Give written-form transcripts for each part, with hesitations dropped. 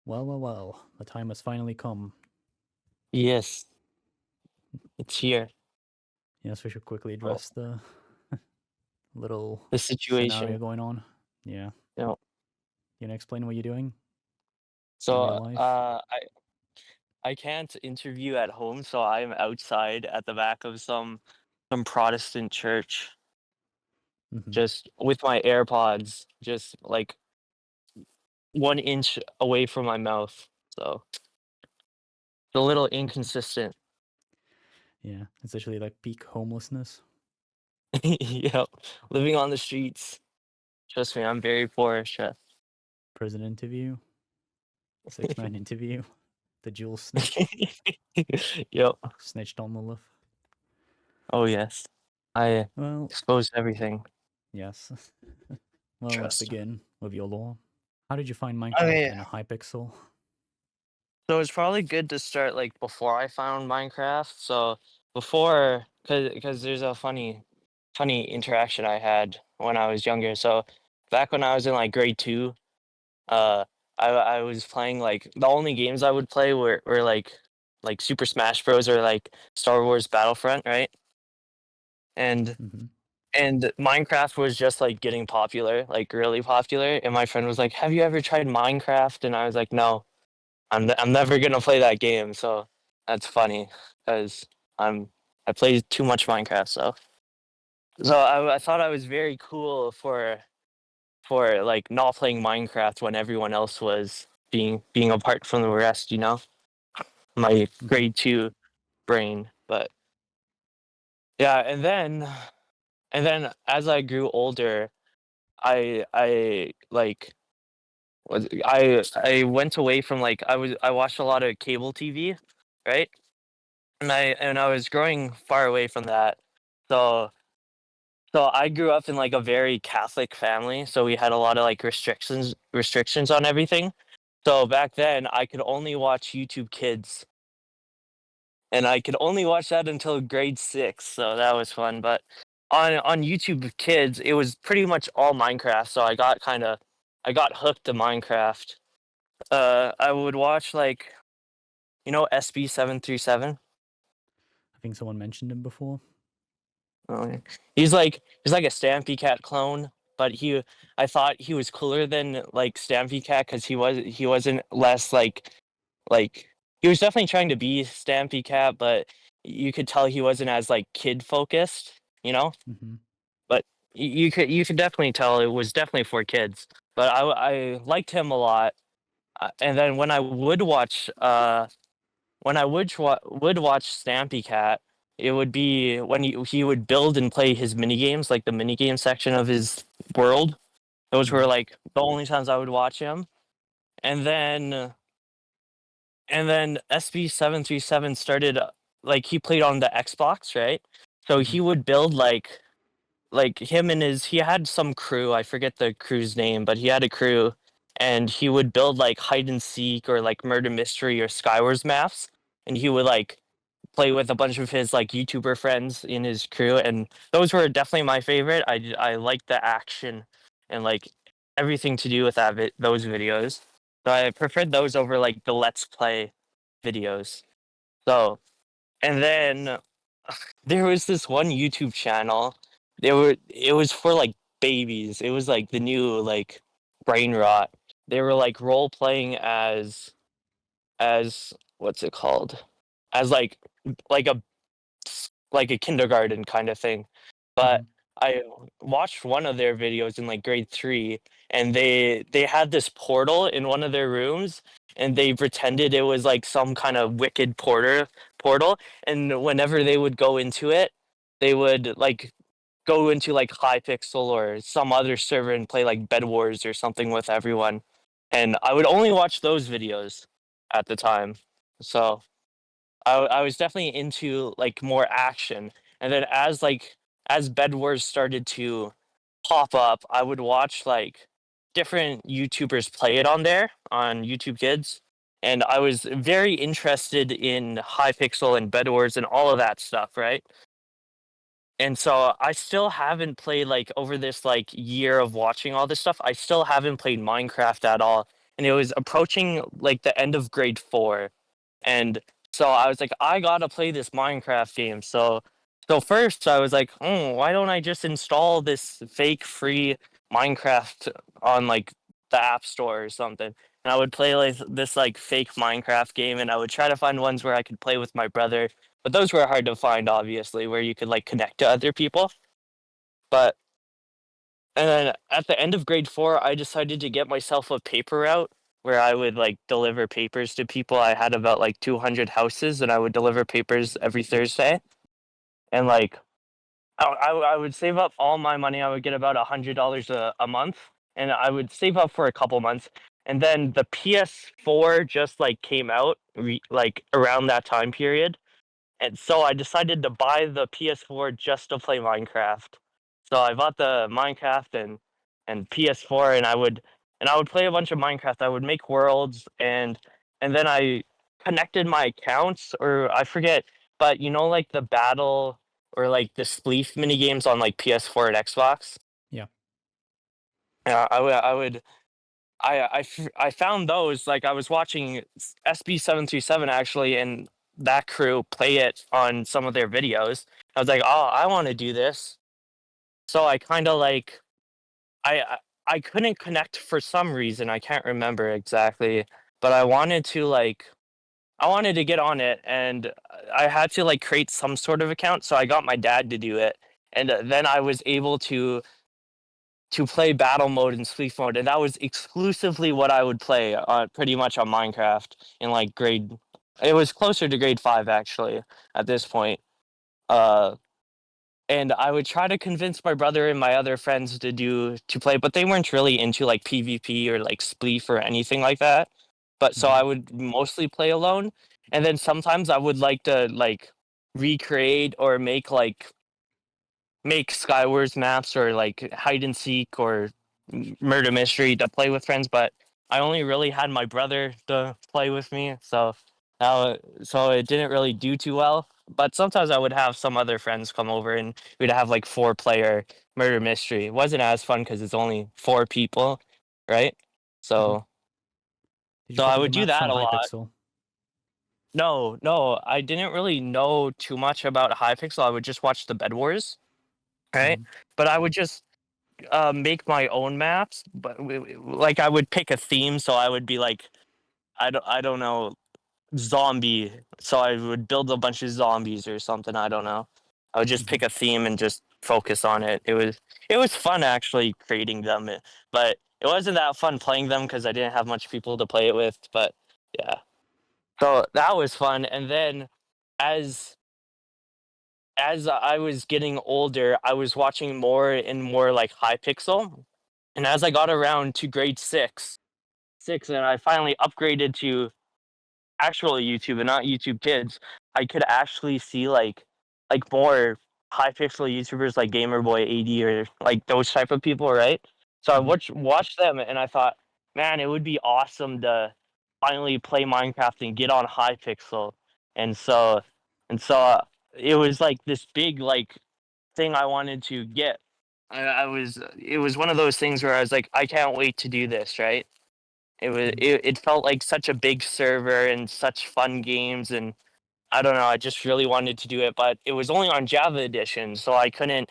Well, the time has finally come. Yes, it's here. Yes, we should quickly Oh, address the little the scenario situation. going on. Yeah. You know. You know, explain what you're doing in So real life. I can't interview at home, so I'm outside at the back of some Protestant church, Hmm. just with my AirPods, just like 1 inch away from my mouth. So it's a little inconsistent. Yeah, it's actually like peak homelessness. Yep, living on the streets. Trust me, I'm very poor, chef. Prison interview, 6ix9ine interview, the Jules snitch, Yep. snitched on the lift. Oh yes, I Well, exposed everything. yes. Well, let's Trust. begin with your lore. How did you find Minecraft Okay, in a Hypixel? so it's probably good to start like before I found Minecraft. So before, cause there's a funny interaction I had when I was younger. So back when I was in like grade two, uh, I was playing like the only games I would play were like Super Smash Bros. Or like Star Wars Battlefront, right? And Hmm. and Minecraft was just like getting popular, like really popular. And my friend was like, "Have you ever tried Minecraft?" And I was like, "No." I'm never gonna play that game, so that's funny because I'm I play too much Minecraft, so I thought I was very cool for like not playing Minecraft when everyone else was being apart from the rest, you know? My Hmm. grade two brain. But yeah, and then as I grew older, I like I went away from like I watched a lot of cable TV, right? And I was growing far away from that. So so I grew up in like a very Catholic family, so we had a lot of like restrictions on everything. So back then I could only watch YouTube Kids, and I could only watch that until grade 6, so that was fun. But on YouTube Kids, it was pretty much all Minecraft, so I got hooked to Minecraft. I would watch like SB737. I think someone mentioned him before. Oh, yeah. He's like a Stampy Cat clone, but I thought he was cooler than like Stampy Cat because he wasn't less like he was definitely trying to be Stampy Cat, but you could tell he wasn't as like kid focused, you know. Hmm. But you could definitely tell it was definitely for kids. But I liked him a lot, and then when I would watch Stampy Cat, it would be when he would build and play his mini games, like the mini game section of his world. Those were Yeah. like the only times I would watch him. And then SB737 started like he played on the Xbox, right? So Hmm. he would build like him and he had some crew, I forget the crew's name, but he had a crew, and he would build like hide and seek or like murder mystery or Skywars maps, and he would like play with a bunch of his like YouTuber friends in his crew, and those were definitely my favorite. I liked the action and like everything to do with those videos. So I preferred those over like the Let's Play videos. So and then there was this one YouTube channel. It was for like babies. It was like the new like brain rot. They were like role playing as what's it called? As like a like a kindergarten kind of thing. But Hmm. I watched one of their videos in like grade 3, and they had this portal in one of their rooms, and they pretended it was like some kind of wicked portal, and whenever they would go into it, they would like go into like Hypixel or some other server and play like Bed Wars or something with everyone. And I would only watch those videos at the time. So I was definitely into like more action. And then as Bed Wars started to pop up, I would watch like different YouTubers play it on there on YouTube Kids. And I was very interested in Hypixel and Bed Wars and all of that stuff, right? And so I still haven't played like over this like year of watching all this stuff. I still haven't played Minecraft at all. and it was approaching like the end of grade 4. And so I was like, I gotta play this Minecraft game. So first I was like, why don't I just install this fake free Minecraft on like the App Store or something? And I would play like this like fake Minecraft game, and I would try to find ones where I could play with my brother. But those were hard to find, obviously, where you could like connect to other people. But and then at the end of grade 4, I decided to get myself a paper route where I would like deliver papers to people. I had about like 200 houses, and I would deliver papers every Thursday. And like I would save up all my money. I would get about $100 a month, and I would save up for a couple months. And then the PS4 just like came out like around that time period, and so I decided to buy the PS4 just to play Minecraft. So I bought the Minecraft and PS4, and I would play a bunch of Minecraft. I would make worlds, and then I connected my accounts, or I forget, but you know, like the battle or like the spleef mini games on like PS4 and Xbox. Yeah. Yeah, I found those, like, I was watching SB737 actually, and that crew play it on some of their videos. I was like, "Oh, I wanna do this." So I kinda, like I couldn't connect for some reason, I can't remember exactly, but I wanted to get on it, and I had to, like, create some sort of account, so I got my dad to do it, and, then I was able to play battle mode and sleep mode, and that was exclusively what I would play pretty much on Minecraft in like grade. It was closer to grade 5 actually at this point. Uh, and I would try to convince my brother and my other friends to play, but they weren't really into like PvP or like spleef or anything like that. But so Hmm. I would mostly play alone, and then sometimes I would like to like recreate or make SkyWars maps or like hide and seek or murder mystery to play with friends, but I only really had my brother to play with me, so it didn't really do too well. But sometimes I would have some other friends come over, and we'd have like 4-player murder mystery. It wasn't as fun because it's only 4 people, right? Hmm. So Did you so I copy the would do maps that from a lot. Hypixel? No, I didn't really know too much about Hypixel. I would just watch the Bed Wars, right? Hmm. But I would just make my own maps, but like I would pick a theme, so I would be like, I don't know, zombie. So I would build a bunch of zombies or something. I don't know. I would just Hmm. pick a theme and just focus on it. It was fun actually creating them, but it wasn't that fun playing them because I didn't have much people to play it with. But yeah, so that was fun. And then as as I was getting older, I was watching more and more like Hypixel. And as I got around to grade 6, and I finally upgraded to actual YouTube and not YouTube Kids, I could actually see like more high pixel YouTubers like GamerBoy80 or like those type of people, right? So I Hmm. watched them, and I thought, man, it would be awesome to finally play Minecraft and get on Hypixel. And so and so it was like this big like thing I wanted to get. I was it was one of those things where I was like, I can't wait to do this, right? Hmm. It felt like such a big server and such fun games, and I don't know, I just really wanted to do it, but it was only on Java edition, so I couldn't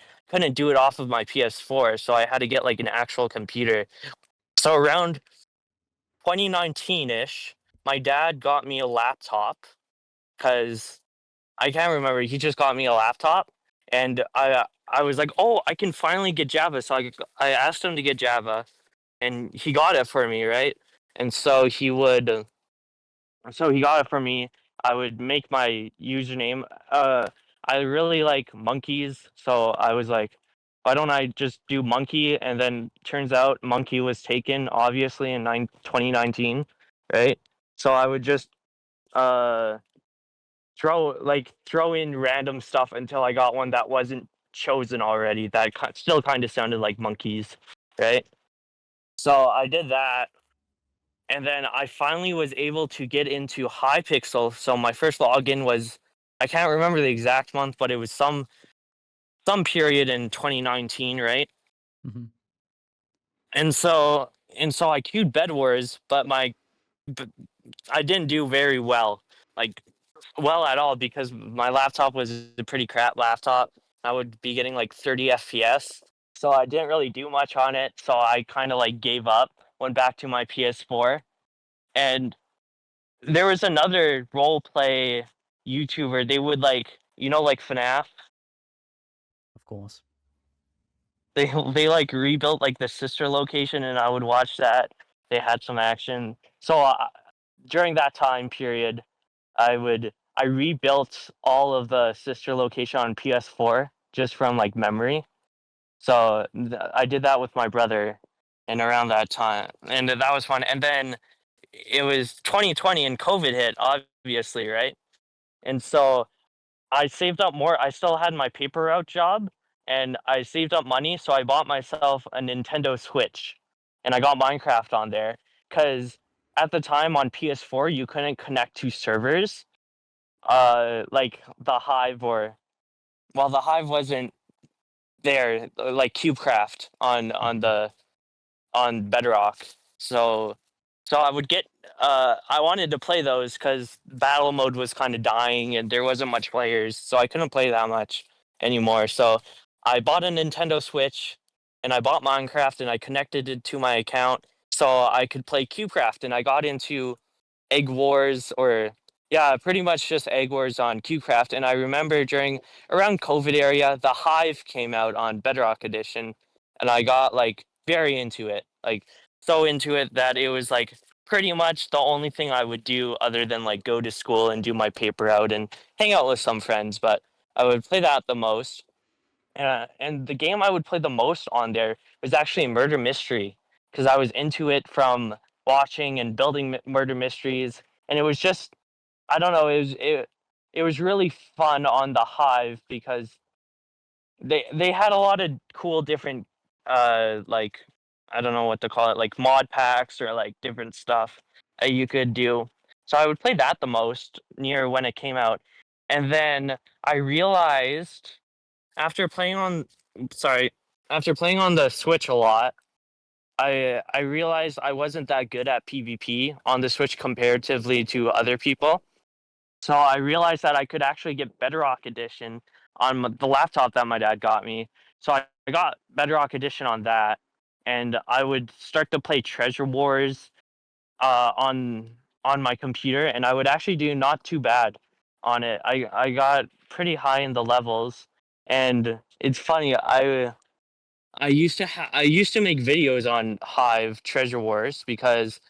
do it off of my PS4, so I had to get like an actual computer. So around 2019-ish, my dad got me a laptop because I can't remember. He just got me a laptop, and I was like, oh, I can finally get Java. So I asked him to get Java, and he got it for me, right? And so he got it for me. I would make my username. I really like monkeys, so I was like, why don't I just do monkey? And then turns out monkey was taken, obviously, in 2019, right? So I would just uh throw in random stuff until I got one that wasn't chosen already. That still kind of sounded like monkeys, right? So I did that, and then I finally was able to get into Hypixel. So my first login was, I can't remember the exact month, but it was some period in 2019, right? Hmm. And so and so I queued Bed Wars, but b- I didn't do very well, like well at all, because my laptop was a pretty crap laptop. I would be getting like 30 FPS, so I didn't really do much on it. So I kind of like gave up, went back to my PS4, and there was another role play YouTuber. They would like, like FNAF. Of course. They like rebuilt like the sister location, and I would watch that. They had some action. So during that time period, I rebuilt all of the sister location on PS4 just from like memory. So I did that with my brother, and around that time, and that was fun. And then it was 2020, and COVID hit, obviously, right? And so I saved up more. I still had my paper route job, and I saved up money, so I bought myself a Nintendo Switch, and I got Minecraft on there. Because at the time on PS4 you couldn't connect to servers, like the Hive, or well, the Hive wasn't there, like CubeCraft on Hmm. the on Bedrock. So I would get I wanted to play those because battle mode was kind of dying and there wasn't much players, so I couldn't play that much anymore. So I bought a Nintendo Switch and I bought Minecraft and I connected it to my account so I could play CubeCraft, and I got into Egg Wars, or yeah, pretty much just Egg Wars on QCraft. And I remember during around COVID area, the Hive came out on Bedrock Edition, and I got like very into it, like so into it that it was like pretty much the only thing I would do other than like go to school and do my paper out and hang out with some friends. But I would play that the most. And the game I would play the most on there was actually Murder Mystery, because I was into it from watching and building murder mysteries, and it was just, I don't know, it was really fun on the Hive because they had a lot of cool different like, I don't know what to call it, like mod packs or like different stuff that you could do. So I would play that the most near when it came out, and then I realized after playing on sorry, after playing on the Switch a lot, I realized I wasn't that good at PvP on the Switch comparatively to other people. So I realized that I could actually get Bedrock Edition on the laptop that my dad got me. So I got Bedrock Edition on that, and I would start to play Treasure Wars on my computer, and I would actually do not too bad on it. I got pretty high in the levels, and it's funny. I used to make videos on Hive Treasure Wars because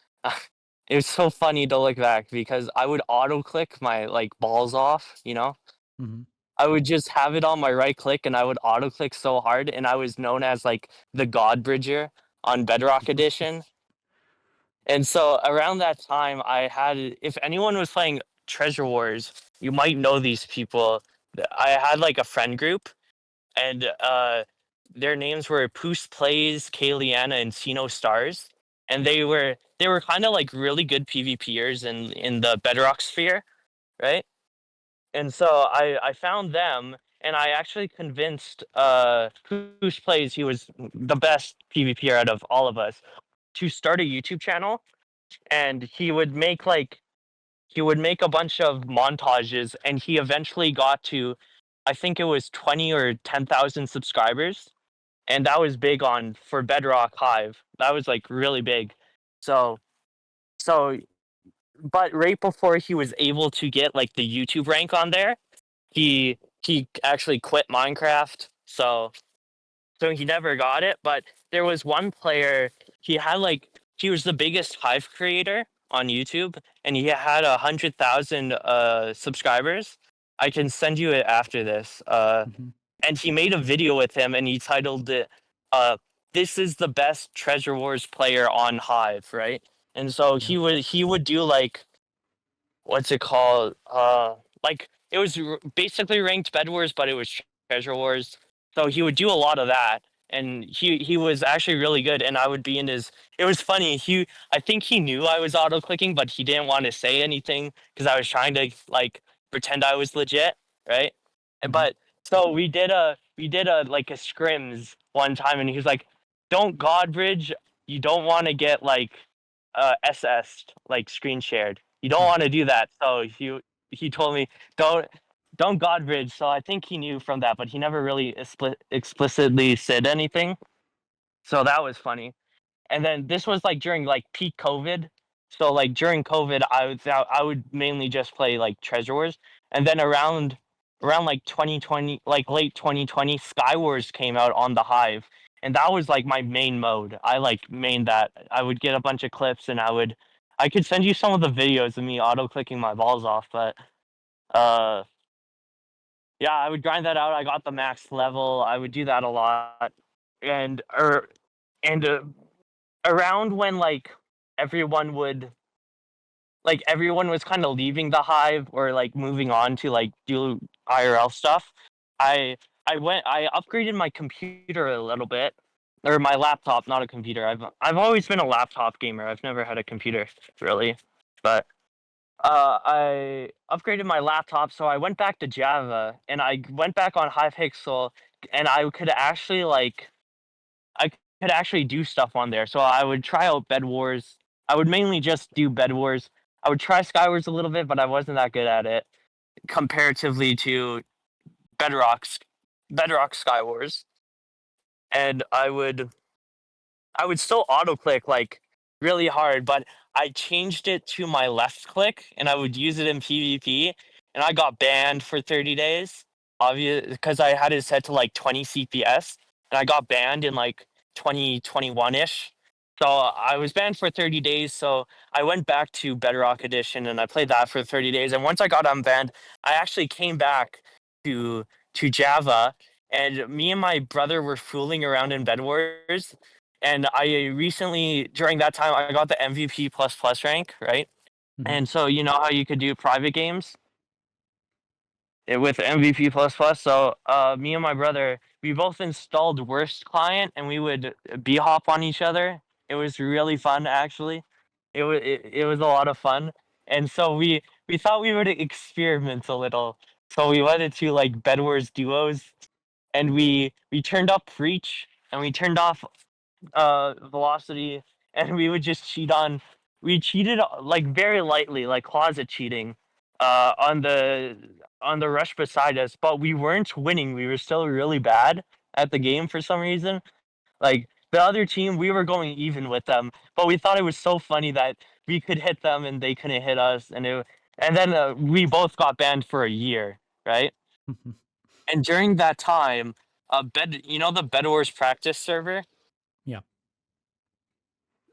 it was so funny to look back, because I would auto click my like balls off, Hmm. I would just have it on my right click and I would auto click so hard, and I was known as like the God Bridger on Bedrock Edition. And so around that time I had, if anyone was playing Treasure Wars, you might know these people. I had like a friend group, and their names were Poos Plays, Kayliana, and Sino Stars, and they were kind of like really good PvPers in the Bedrock sphere, right? And so I found them, and I actually convinced Poos Plays, he was the best PvPer out of all of us, to start a YouTube channel, and he would make a bunch of montages, and he eventually got to, I think it was 20 or 10,000 subscribers, and that was big on for Bedrock Hive. That was like really big. So so but right before he was able to get like the YouTube rank on there, he actually quit Minecraft. So he never got it, but there was one player, he was the biggest Hive creator on YouTube, and he had 100,000 subscribers. I can send you it after this. Hmm. And he made a video with him, and he titled it, uh "This is the best Treasure Wars player on Hive," right? And so Yeah. he would do like, what's it called? Like it was basically ranked Bed Wars, but it was Treasure Wars. So he would do a lot of that, and he was actually really good. And I would be in his. It was funny. I think he knew I was auto clicking, but he didn't want to say anything because I was trying to like pretend I was legit, right? Hmm. But so we did a like a scrims one time, and he was like, "Don't God Bridge you don't want to get like SS'd, like screen shared. You don't Hmm. want to do that. So he told me don't don't God bridge. So I think he knew from that, but he never really explicitly said anything. So that was funny. And then this was like during like peak COVID. So like during COVID, I would mainly just play like Treasure Wars, and then around like 2020, like late 2020, SkyWars came out on the Hive, and that was like my main mode. I like mained that. I would get a bunch of clips, and I could send you some of the videos of me auto clicking my balls off, but uh yeah, I would grind that out. I got the max level. I would do that a lot, and and around when everyone would everyone was kind of leaving the hive or like moving on to like do IRL stuff, I I upgraded my computer a little bit, or my laptop, not a computer. I've always been a laptop gamer. I've never had a computer really, but I upgraded my laptop, so I went back to Java and I went back on Hypixel, and I could actually do stuff on there. So I would try out Bed Wars. I would mainly just do Bed Wars. I would try Skywars a little bit, but I wasn't that good at it comparatively to Bedrock's Bedrock Skywars. And I would still auto click like really hard, but I changed it to my left click and I would use it in PvP, and I got banned for 30 days. Obvious because I had it set to like 20 CPS, and I got banned in like 2021-ish. So I was banned for 30 days, so I went back to Bedrock Edition and I played that for 30 days. And once I got unbanned, I actually came back to Java, and me and my brother were fooling around in Bed Wars, and I recently during that time I got the MVP plus plus rank, right? Hmm. And so you know how you could do private games with MVP plus plus. So me and my brother, we both installed Worst Client, and we would b hop on each other. It was really fun, actually. It was a lot of fun, and so we thought we would experiment a little. So we went into like Bedwars duos, and we turned up Preach, and we turned off velocity, and we would just we cheated like very lightly, like closet cheating on the rush beside us, but we weren't winning. We were still really bad at the game for some reason. Like the other team, we were going even with them, but we thought it was so funny that we could hit them and they couldn't hit us, and then we both got banned for a year, right? And during that time, the Bed Wars practice server Yeah.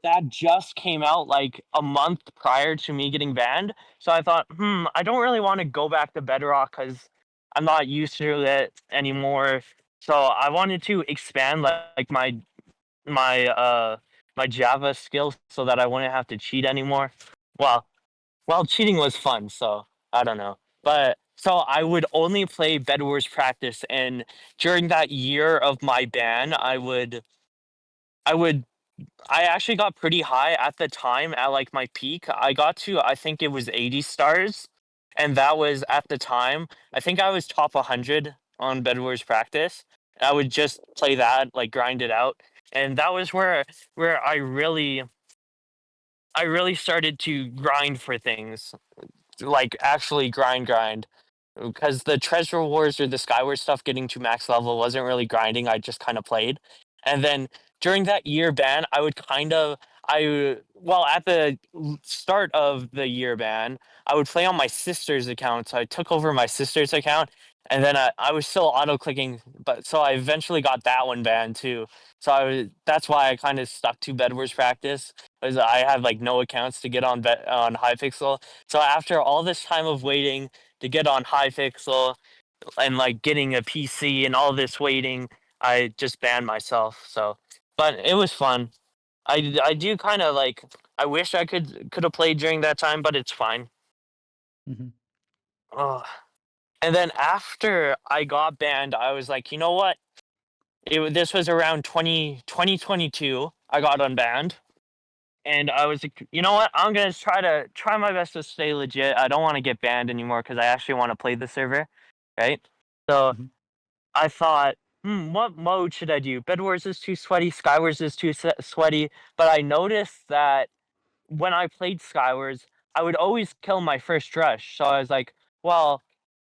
that just came out like a month prior to me getting banned. So I thought, I don't really want to go back to Bedrock because I'm not used to it anymore. So I wanted to expand like my Java skills so that I wouldn't have to cheat anymore. Well, cheating was fun, so I don't know. But so I would only play Bed Wars practice, and during that year of my ban, I would I actually got pretty high at the time at like my peak. I got to I think it was 80 stars, and that was at the time. I think I was top 100 on Bed Wars practice. I would just play that, like grind it out. And that was where I really started to grind for things, like actually grind, because the treasure wars or the skyward stuff getting to max level wasn't really grinding. I just kind of played, and then during that year ban, I would kind of I well at the start of the year ban, I would play on my sister's account. So I took over my sister's account, and then I was still auto clicking, but so I eventually got that one banned too. So that's why I kind of stuck to Bedwars practice, because I had like no accounts to get on Hypixel. So after all this time of waiting to get on Hypixel and like getting a PC and all this waiting, I just banned myself. So, but it was fun. I do kind of like. I wish I could have played during that time, but it's fine. Hmm. Oh. And then after I got banned, I was like, you know what? This was around 2022. I got unbanned. And I was like, you know what? I'm gonna try my best to stay legit. I don't want to get banned anymore because I actually want to play the server, right? So Hmm. I thought, What mode should I do? Bed Wars is too sweaty. SkyWars is too sweaty. But I noticed that when I played SkyWars, I would always kill my first rush. So I was like, well,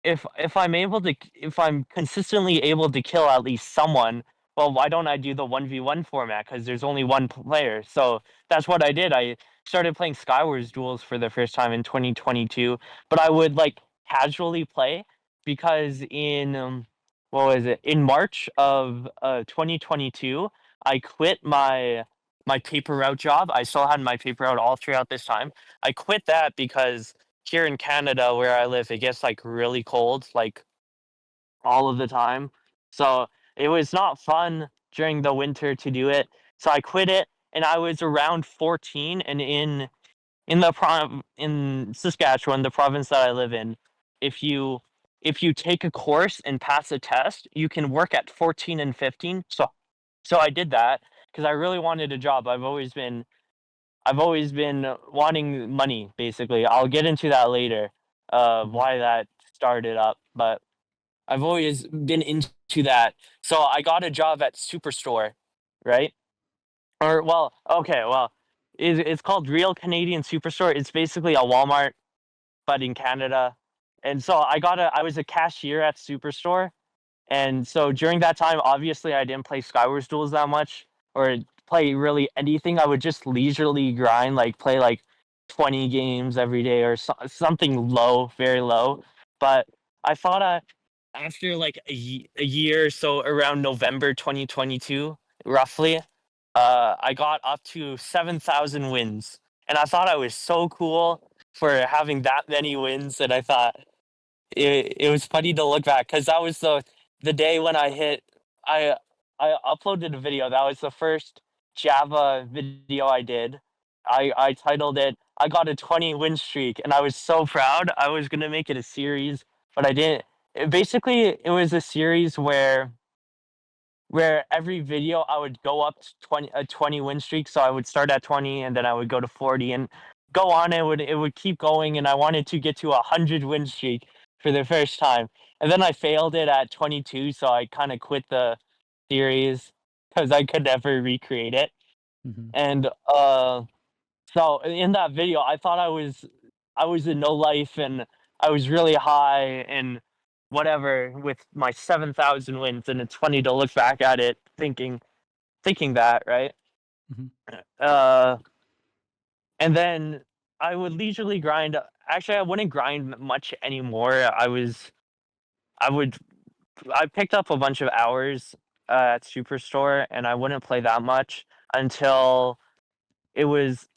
if I'm consistently able to kill at least someone, well, why don't I do the 1v1 format? Because there's only one player. So that's what I did. I started playing SkyWars Duels for the first time in 2022, but I would like casually play because in what was it? In March of 2022, I quit my paper route job. I still had my paper route all throughout this time. I quit that because here in Canada where I live, it gets like really cold, like all of the time. So it was not fun during the winter to do it. So I quit it and I was around 14 and in Saskatchewan, the province that I live in, if you if you take a course and pass a test, you can work at 14 and 15. So I did that because I really wanted a job. I've always been wanting money, basically. I'll get into that later, Hmm. why that started up, but I've always been into that. So I got a job at Superstore, right? Or well, okay, well, it's called Real Canadian Superstore. It's basically a Walmart, but in Canada. And so I was a cashier at Superstore, and so during that time, obviously, I didn't play SkyWars Duels that much or play really anything. I would just leisurely grind, like play like 20 games every day or something low, very low. But I thought after like a year, so around November 2022, roughly, I got up to 7,000 wins. And I thought I was so cool for having that many wins. And I thought, it was funny to look back because that was the day when I I uploaded a video. That was the first Java video I did. I titled it I got a 20 win streak and I was so proud. I was gonna make it a series, but I didn't. Basically it was a series where every video I would go up to 20 win streak. So I would start at 20 and then I would go to 40 and go on. It would keep going, and I wanted to get to 100 win streak for the first time. And then I failed it at 22, so I kind of quit the series because I could never recreate it. Hmm. And so in that video, I thought I was in no life and I was really high and whatever with my 7,000 wins, and it's funny to look back at it thinking that, right? Hmm. Uh, and then I would leisurely grind. Actually, I wouldn't grind much anymore. I would I picked up a bunch of hours at Superstore, and I wouldn't play that much until it was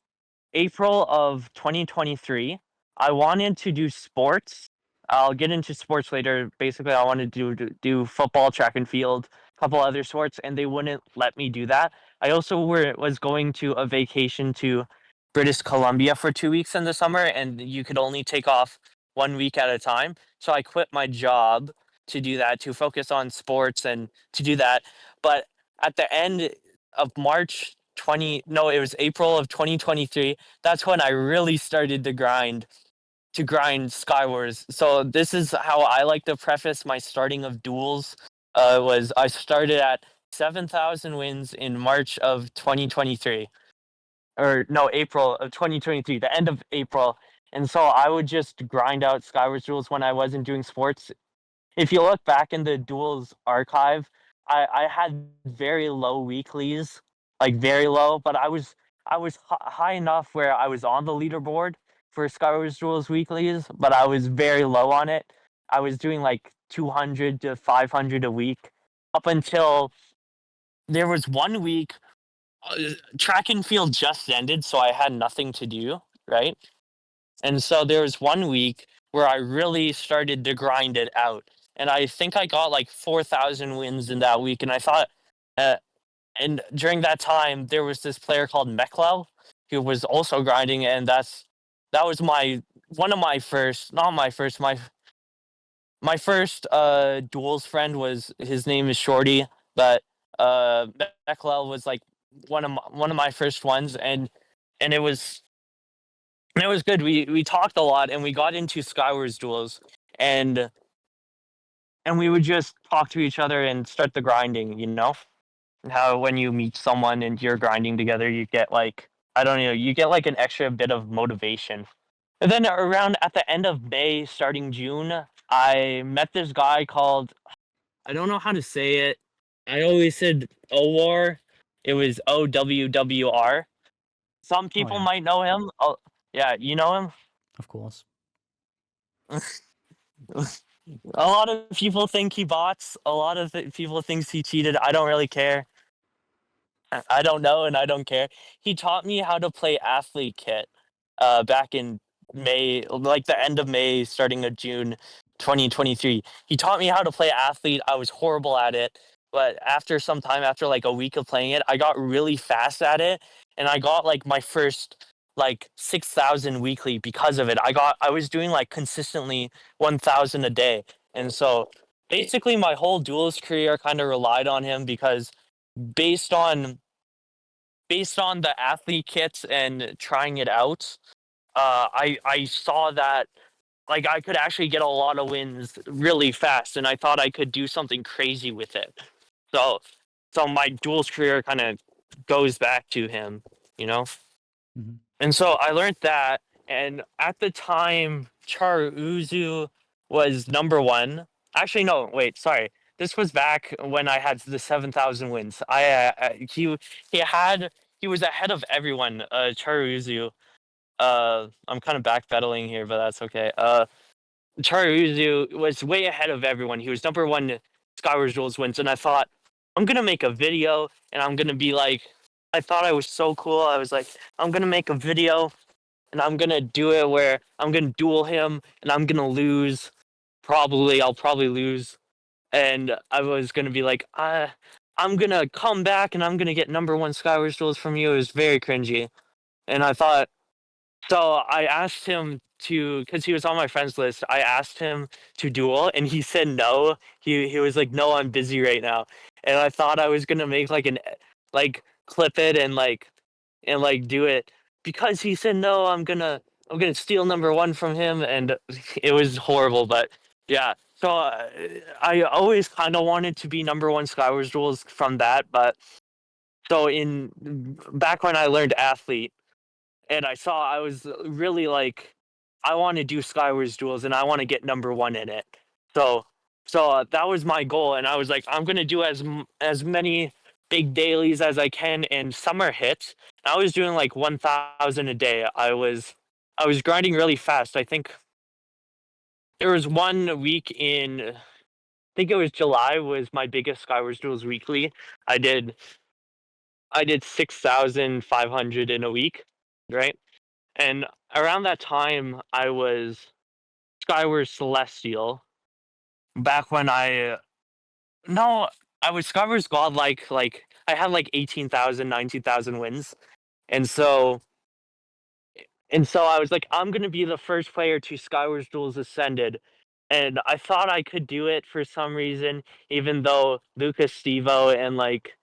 April of 2023. I wanted to do sports. I'll get into sports later. Basically, I wanted to do football, track and field, a couple other sports, and they wouldn't let me do that. I also was going to a vacation to British Columbia for 2 weeks in the summer, and you could only take off 1 week at a time. So I quit my job to do that, to focus on sports and to do that. But at the end of March 20, no, it was April of 2023. That's when I really started to grind Skywars. So this is how I like to preface my starting of duels. Was I started at 7,000 wins in March of 2023, or no, April of 2023, the end of April. And so I would just grind out Skywars duels when I wasn't doing sports. If you look back in the duels archive, I had very low weeklies, like very low, but I was high enough where I was on the leaderboard for Skywars Duels weeklies, but I was very low on it. I was doing like 200 to 500 a week up until there was 1 week. Track and field just ended, so I had nothing to do, right? And so there was 1 week where I really started to grind it out. And I think I got like 4,000 wins in that week. And I thought, uh, and during that time, there was this player called Meklow who was also grinding. And that was one of my first, not my first, my first duels friend was, his name is Shorty, but uh, Meklow was like one of my first ones. And it was good. We talked a lot and we got into Skywars Duels, and and we would just talk to each other and start the grinding. You know how when you meet someone and you're grinding together, you get like I don't know, you get like an extra bit of motivation. And then around at the end of May, starting June, I met this guy called I don't know how to say it. I always said OWAR. It was OWWR. Some Oh people yeah, might know him. Oh, yeah, you know him? of course. A lot of people think he bots. A lot of people thinks he cheated. I don't really care. I don't know and I don't care. He taught me how to play Athlete Kit back in May, like the end of May, starting of June 2023. He taught me how to play Athlete. I was horrible at it. But after some time, after like a week of playing it, I got really fast at it. And I got like my first like 6,000 weekly because of it. I was doing like consistently 1,000 a day. And so basically my whole duels career kind of relied on him because based on based on the athlete kits and trying it out, I saw that like I could actually get a lot of wins really fast, and I thought I could do something crazy with it. So, so my duels career kind of goes back to him, you know. Hmm. And so I learned that, and at the time, Charuzu was number one. Actually, no, wait, sorry. This was back when I had the 7,000 wins. He had he was ahead of everyone. Charuzu. I'm kind of backpedaling here, but that's okay. Charuzu was way ahead of everyone. He was number one SkyWars Duels wins, and I thought I'm gonna make a video, and I'm gonna be like, I thought I was so cool. I was like, I'm gonna make a video, and I'm gonna do it where I'm gonna duel him, and I'm gonna lose. I'll probably lose, and I was gonna be like, I'm gonna come back, and I'm gonna get number one SkyWars Duels from you. It was very cringy, and I thought so I asked him to, because he was on my friends list. I asked him to duel, and he said no. He was like, "No, I'm busy right now." And I thought I was gonna make like like clip it and like do it because he said no. I'm gonna steal number one from him, and it was horrible. But yeah, so I always kind of wanted to be number one Skywars Duels from that. But so in back when I learned athlete and I saw I was really like, I want to do SkyWars Duels and I want to get number one in it. So, that was my goal, and I was like, I'm gonna do as many big dailies as I can, and summer hit. I was doing like 1,000 a day. I was grinding really fast. I think there was one week in, I think it was July was my biggest SkyWars Duels weekly. I did I did 6,500 in a week, right? And around that time, I was Skyward Celestial. Back when no, I was Skyward's Godlike. Like I had like 18,000, 19,000 wins, and so I was like, I'm gonna be the first player to Skyward Duels Ascended, and I thought I could do it for some reason, even though Lucas Stevo and like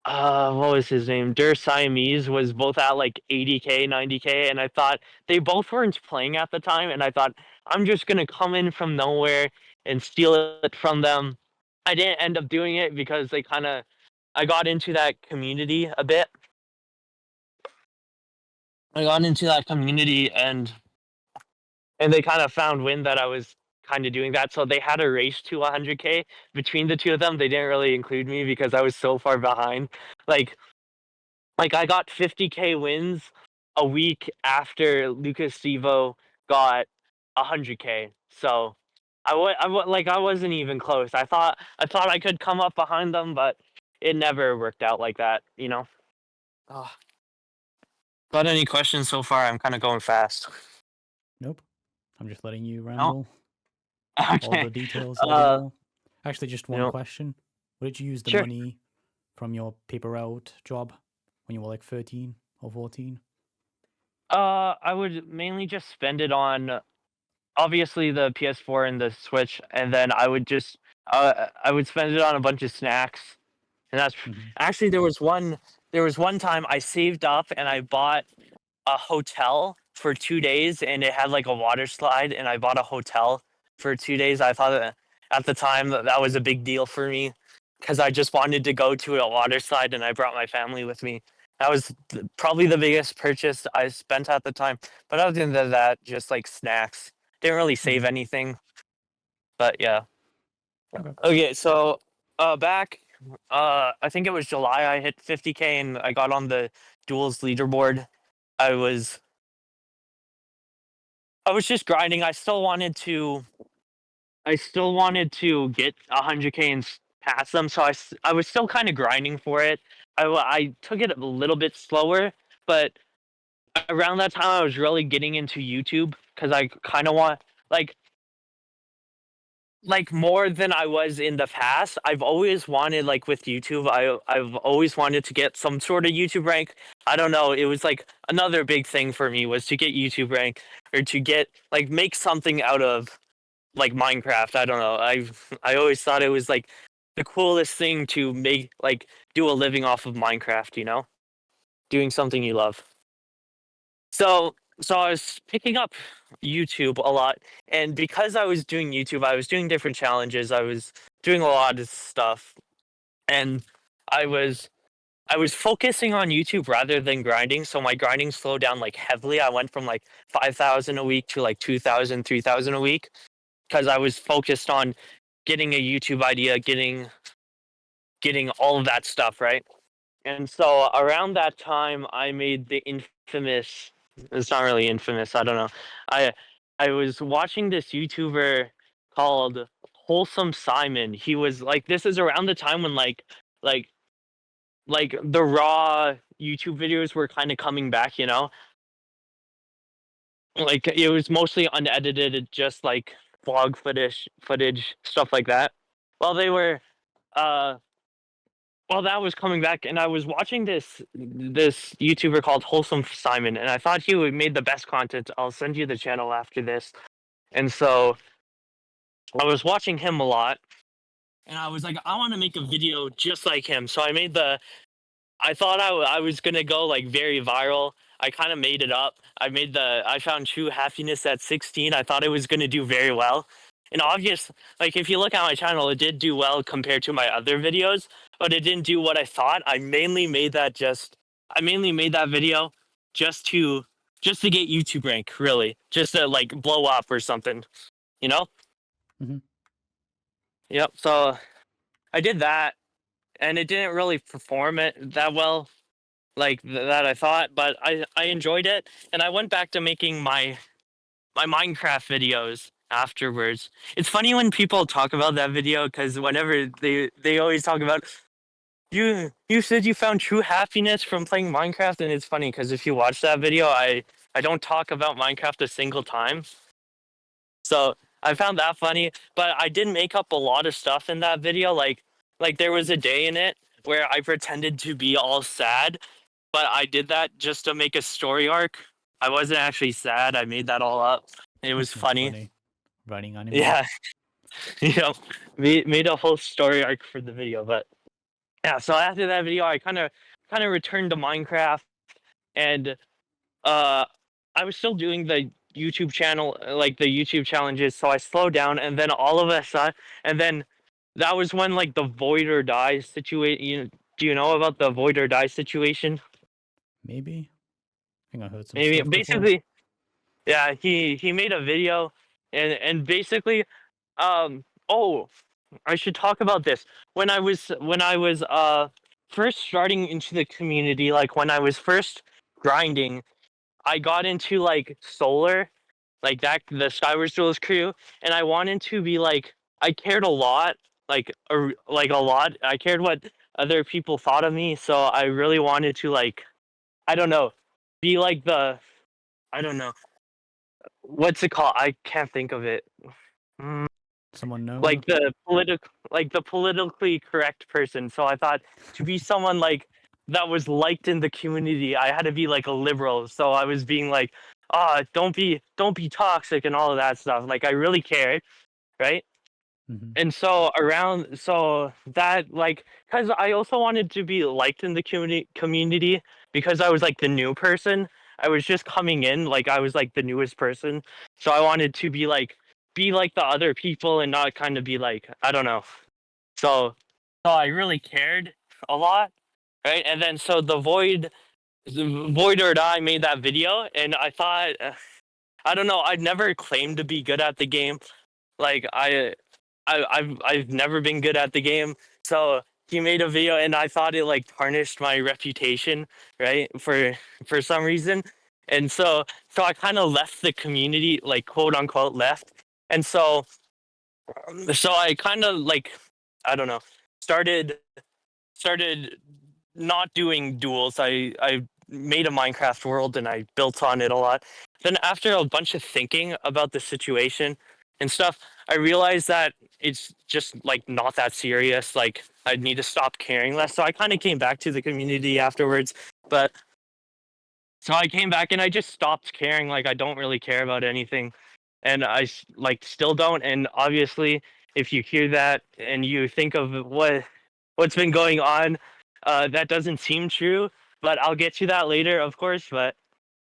what was his name? Der Siamese was both at like 80K, 90K, and I thought they both weren't playing at the time, and I thought I'm just gonna come in from nowhere and steal it from them. I didn't end up doing it because I got into that community a bit. I got into that community and they kind of found wind that I was kind of doing that. So they had a race to 100K between the two of them. They didn't really include me because I was so far behind. Like I got 50K wins a week after Lucas Stevo got 100K. So I wasn't even close. I thought I could come up behind them, but it never worked out like that, you know. Oh. Got any questions so far? I'm kind of going fast. Nope. I'm just letting you No. ramble. All Okay. the details, all the lore. Actually, just one No. question. What did you use the Sure. money from your paper route job when you were like 13 or 14? I would mainly just spend it on obviously the PS4 and the Switch, and then I would spend it on a bunch of snacks. And that's Hmm. actually there was one time I saved up and I bought a hotel for 2 days, and it had like a water slide, and I bought a hotel for 2 days. at the time. That was a big deal for me because I just wanted to go to a water slide and I brought my family with me. That was probably the biggest purchase I spent at the time. But other than that, just like snacks. Didn't really save Mhm. anything. But yeah. Okay. Okay, so back I think it was July I hit 50K and I got on the duels leaderboard. I was I was just grinding. I still wanted to get 100K and pass them, so I was still kind of grinding for it. I took it a little bit slower, but around that time I was really getting into YouTube because I kind of want like more than I was in the past. I've always wanted like with YouTube, I've always wanted to get some sort of YouTube rank. I don't know, it was like another big thing for me was to get YouTube rank or to get like make something out of like Minecraft. I don't know. I always thought it was like the coolest thing to make like do a living off of Minecraft, you know? Doing something you love. So I was picking up YouTube a lot, and because I was doing YouTube, I was doing different challenges. I was doing a lot of stuff, and I was I was focusing on YouTube rather than grinding. So my grinding slowed down like heavily. I went from like 5,000 a week to like 2,000, 3,000 a week because I was focused on getting a YouTube idea, getting all of that stuff right. And so around that time, I made the infamous. It's not really infamous. I don't know. I I was watching this YouTuber called Wholesome Simon. He was like, this is around the time when like the raw YouTube videos were kind of coming back. You know, like it was mostly unedited, just like vlog footage, stuff like that. Well, they were uh well, that was coming back, and I was watching this YouTuber called Wholesome Simon, and I thought he would made the best content. I'll send you the channel after this. And so I was watching him a lot, and I was like, I want to make a video just like him. So I made the. I thought I was gonna go like very viral. I kind of made it up. I found true happiness at 16. I thought it was gonna do very well. And obvious, like if you look at my channel, it did do well compared to my other videos, but it didn't do what I thought. I mainly made that video just to get YouTube rank, really. Just to like blow up or something, you know? Mhm. Yep. So I did that and it didn't really perform it that well like that I thought, but I enjoyed it, and I went back to making my Minecraft videos afterwards. It's funny when people talk about that video because whenever they always talk about you said you found true happiness from playing Minecraft, and it's funny because if you watch that video, I don't talk about Minecraft a single time. So I found that funny, but I did make up a lot of stuff in that video. Like there was a day in it where I pretended to be all sad, but I did that just to make a story arc. I wasn't actually sad. I made that all up. It was That's funny. funny. Writing anime. Yeah, you know, made a whole story arc for the video. But yeah, so after that video, I kind of returned to Minecraft, and uh, I was still doing the YouTube channel, like the YouTube challenges. So I slowed down, and then all of a sudden, and then that was when like the void or die situation. Do you know about the void or die situation? Maybe. I think I heard some Maybe stuff before. basically, yeah. He made a video, and basically, oh, I should talk about this. When I was first starting into the community, like when I was first grinding, I got into like solar, like that the SkyWars Duels crew, and I wanted to be like I cared a lot, like a lot. I cared what other people thought of me, so I really wanted to like I don't know, be like the I don't know what's it called. I can't think of it. Mm, Someone known? like the politically correct person. So I thought to be someone like that was liked in the community, I had to be like a liberal. So I was being like, don't be toxic and all of that stuff. Like I really cared, right? Mhm. And so around so that like because I also wanted to be liked in the community because I was like the new person. I was just coming in, like I was like the newest person. So I wanted to be like be like the other people and not kind of be like, I don't know. So I really cared a lot, right? And then so the Void or Die made that video, and I thought, I don't know, I'd never claimed to be good at the game. Like I've never been good at the game, so he made a video, and I thought it like tarnished my reputation, right? For some reason, and so I kind of left the community, like quote unquote left, and so I kind of like, I don't know, started not doing duels. I made a Minecraft world and I built on it a lot. Then after a bunch of thinking about the situation and stuff, I realized that it's just like not that serious. Like I need to stop caring less. So I kind of came back to the community afterwards. But so I came back and I just stopped caring. Like I don't really care about anything, and like still don't. And obviously, if you hear that and you think of what's been going on, that doesn't seem true. But I'll get to that later, of course. But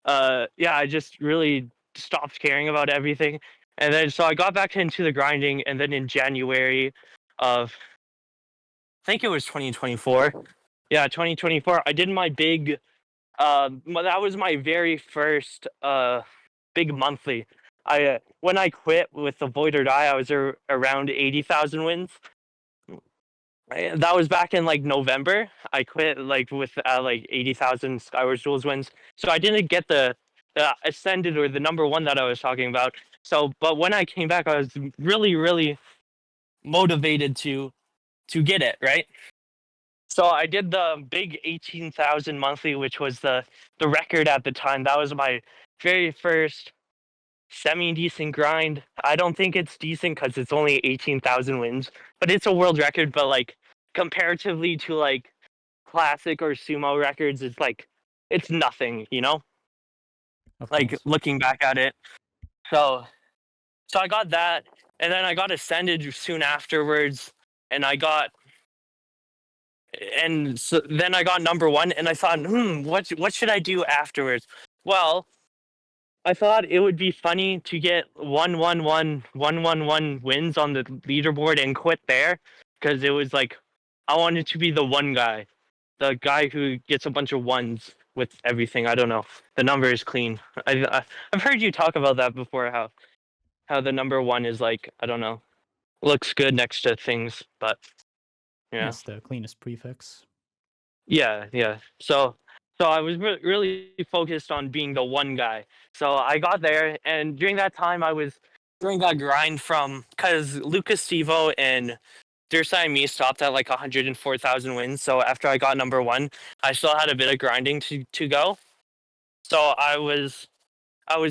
yeah, I just really stopped caring about everything, and then so I got back into the grinding, and then in January of I think it was 2024. Yeah, 2024. I did my big that was my very first big monthly. I when I quit with the Void or Die, I was around 80,000 wins. That was back in like November. I quit like with like 80,000 SkyWars Duels wins. So I didn't get the ascended or the number one that I was talking about. So, but when I came back, I was really motivated to get it right. So I did the big 18,000 monthly, which was the record at the time. That was my very first semi-decent grind. I don't think it's decent because it's only 18,000 wins, but it's a world record. But like comparatively to like classic or sumo records, it's like it's nothing, you know? Of Like course. looking back at it. So I got that, and then I got ascended soon afterwards, and I got and so then I got number one, and I thought, what should I do afterwards? Well, I thought it would be funny to get 1-1-1 wins on the leaderboard and quit there, because it was like I wanted to be the guy who gets a bunch of ones with everything. I don't know. The number is clean. I've heard you talk about that before. How the number one is like, I don't know, looks good next to things, but yeah. Yes, the cleanest prefix. Yeah. So I was really focused on being the one guy. So I got there, and during that time, I was during that grind from because Lucas Stevo and Dursai and me stopped at like 104,000 wins. So after I got number one, I still had a bit of grinding to go. So I was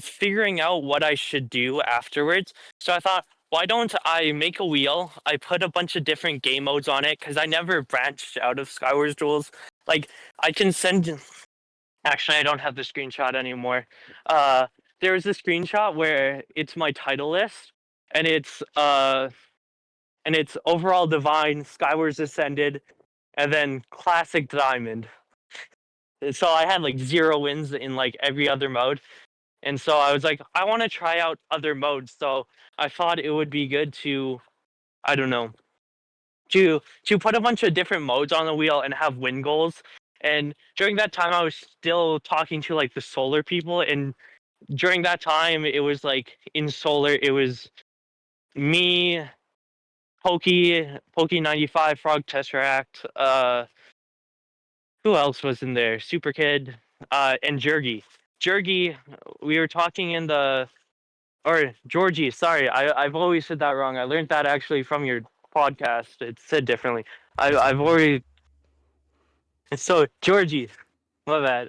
figuring out what I should do afterwards. So I thought, why don't I make a wheel? I put a bunch of different game modes on it because I never branched out of SkyWars Duels. Like I can send. Actually, I don't have the screenshot anymore. There was a screenshot where it's my title list, and it's overall divine, SkyWars Ascended, and then classic diamond. So I had like 0 wins in like every other mode. And so I was like, I want to try out other modes. So I thought it would be good to, I don't know, to put a bunch of different modes on the wheel and have win goals. And during that time, I was still talking to like the solar people. And during that time, it was like in solar, it was me, Pokey 95, Frog Tesseract. Who else was in there? Super Kid, and Jergy. Jergy, we were talking in the or Georgie, sorry, I've always said that wrong. I learned that actually from your podcast. It's said differently. I've already so Georgie, my bad.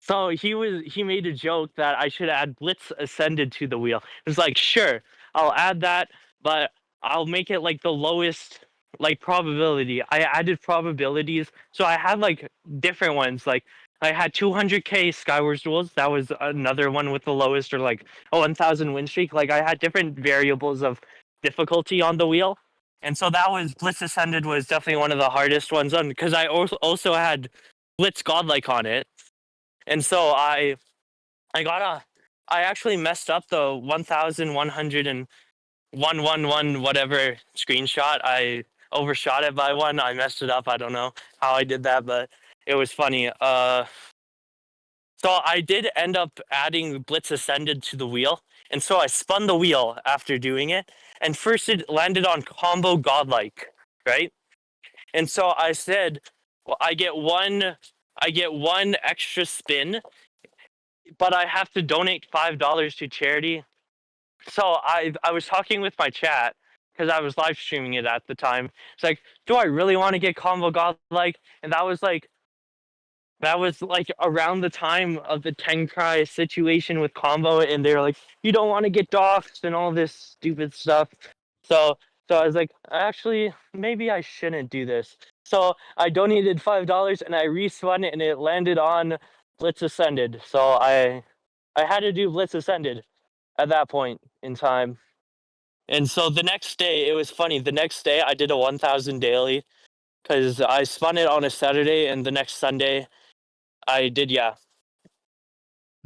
So he made a joke that I should add Blitz Ascended to the wheel. It's like, sure, I'll add that, but I'll make it like the lowest like probability. I added probabilities, so I had like different ones. Like I had 200k SkyWars Duels. That was another one with the lowest, or like a 1,000 win streak. Like I had different variables of difficulty on the wheel, and so that was Blitz Ascended was definitely one of the hardest ones on because I also had Blitz Godlike on it. And so I got I actually messed up the 1,111 whatever screenshot. I overshot it by one. I messed it up. I don't know how I did that, but it was funny. So I did end up adding Blitz Ascended to the wheel, and so I spun the wheel after doing it, and first it landed on combo godlike, right? And so I said, well, I get one extra spin, but I have to donate $5 to charity. So I was talking with my chat because I was live streaming it at the time. It's like, do I really want to get combo godlike? And that was like around the time of the Tenkrai situation with combo, and they're like, you don't want to get doxxed and all this stupid stuff. So so I was like, actually, maybe I shouldn't do this. So I donated $5 and I respun it, and it landed on Blitz Ascended. So I had to do Blitz Ascended at that point in time. And so the next day, it was funny. The next day, I did a 1,000 daily because I spun it on a Saturday, and the next Sunday, I did, yeah.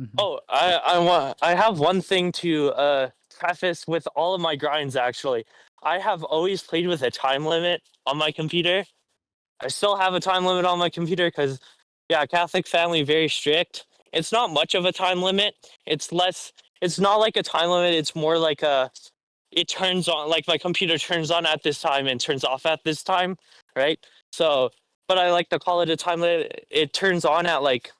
Mm-hmm. Oh, I have one thing to preface with all of my grinds actually. I have always played with a time limit on my computer. I still have a time limit on my computer because yeah, Catholic family very strict. It's not much of a time limit. It's not like a time limit, it's more like a it turns on like my computer turns on at this time and turns off at this time, right? So, but I like to call it a time limit. It turns on at like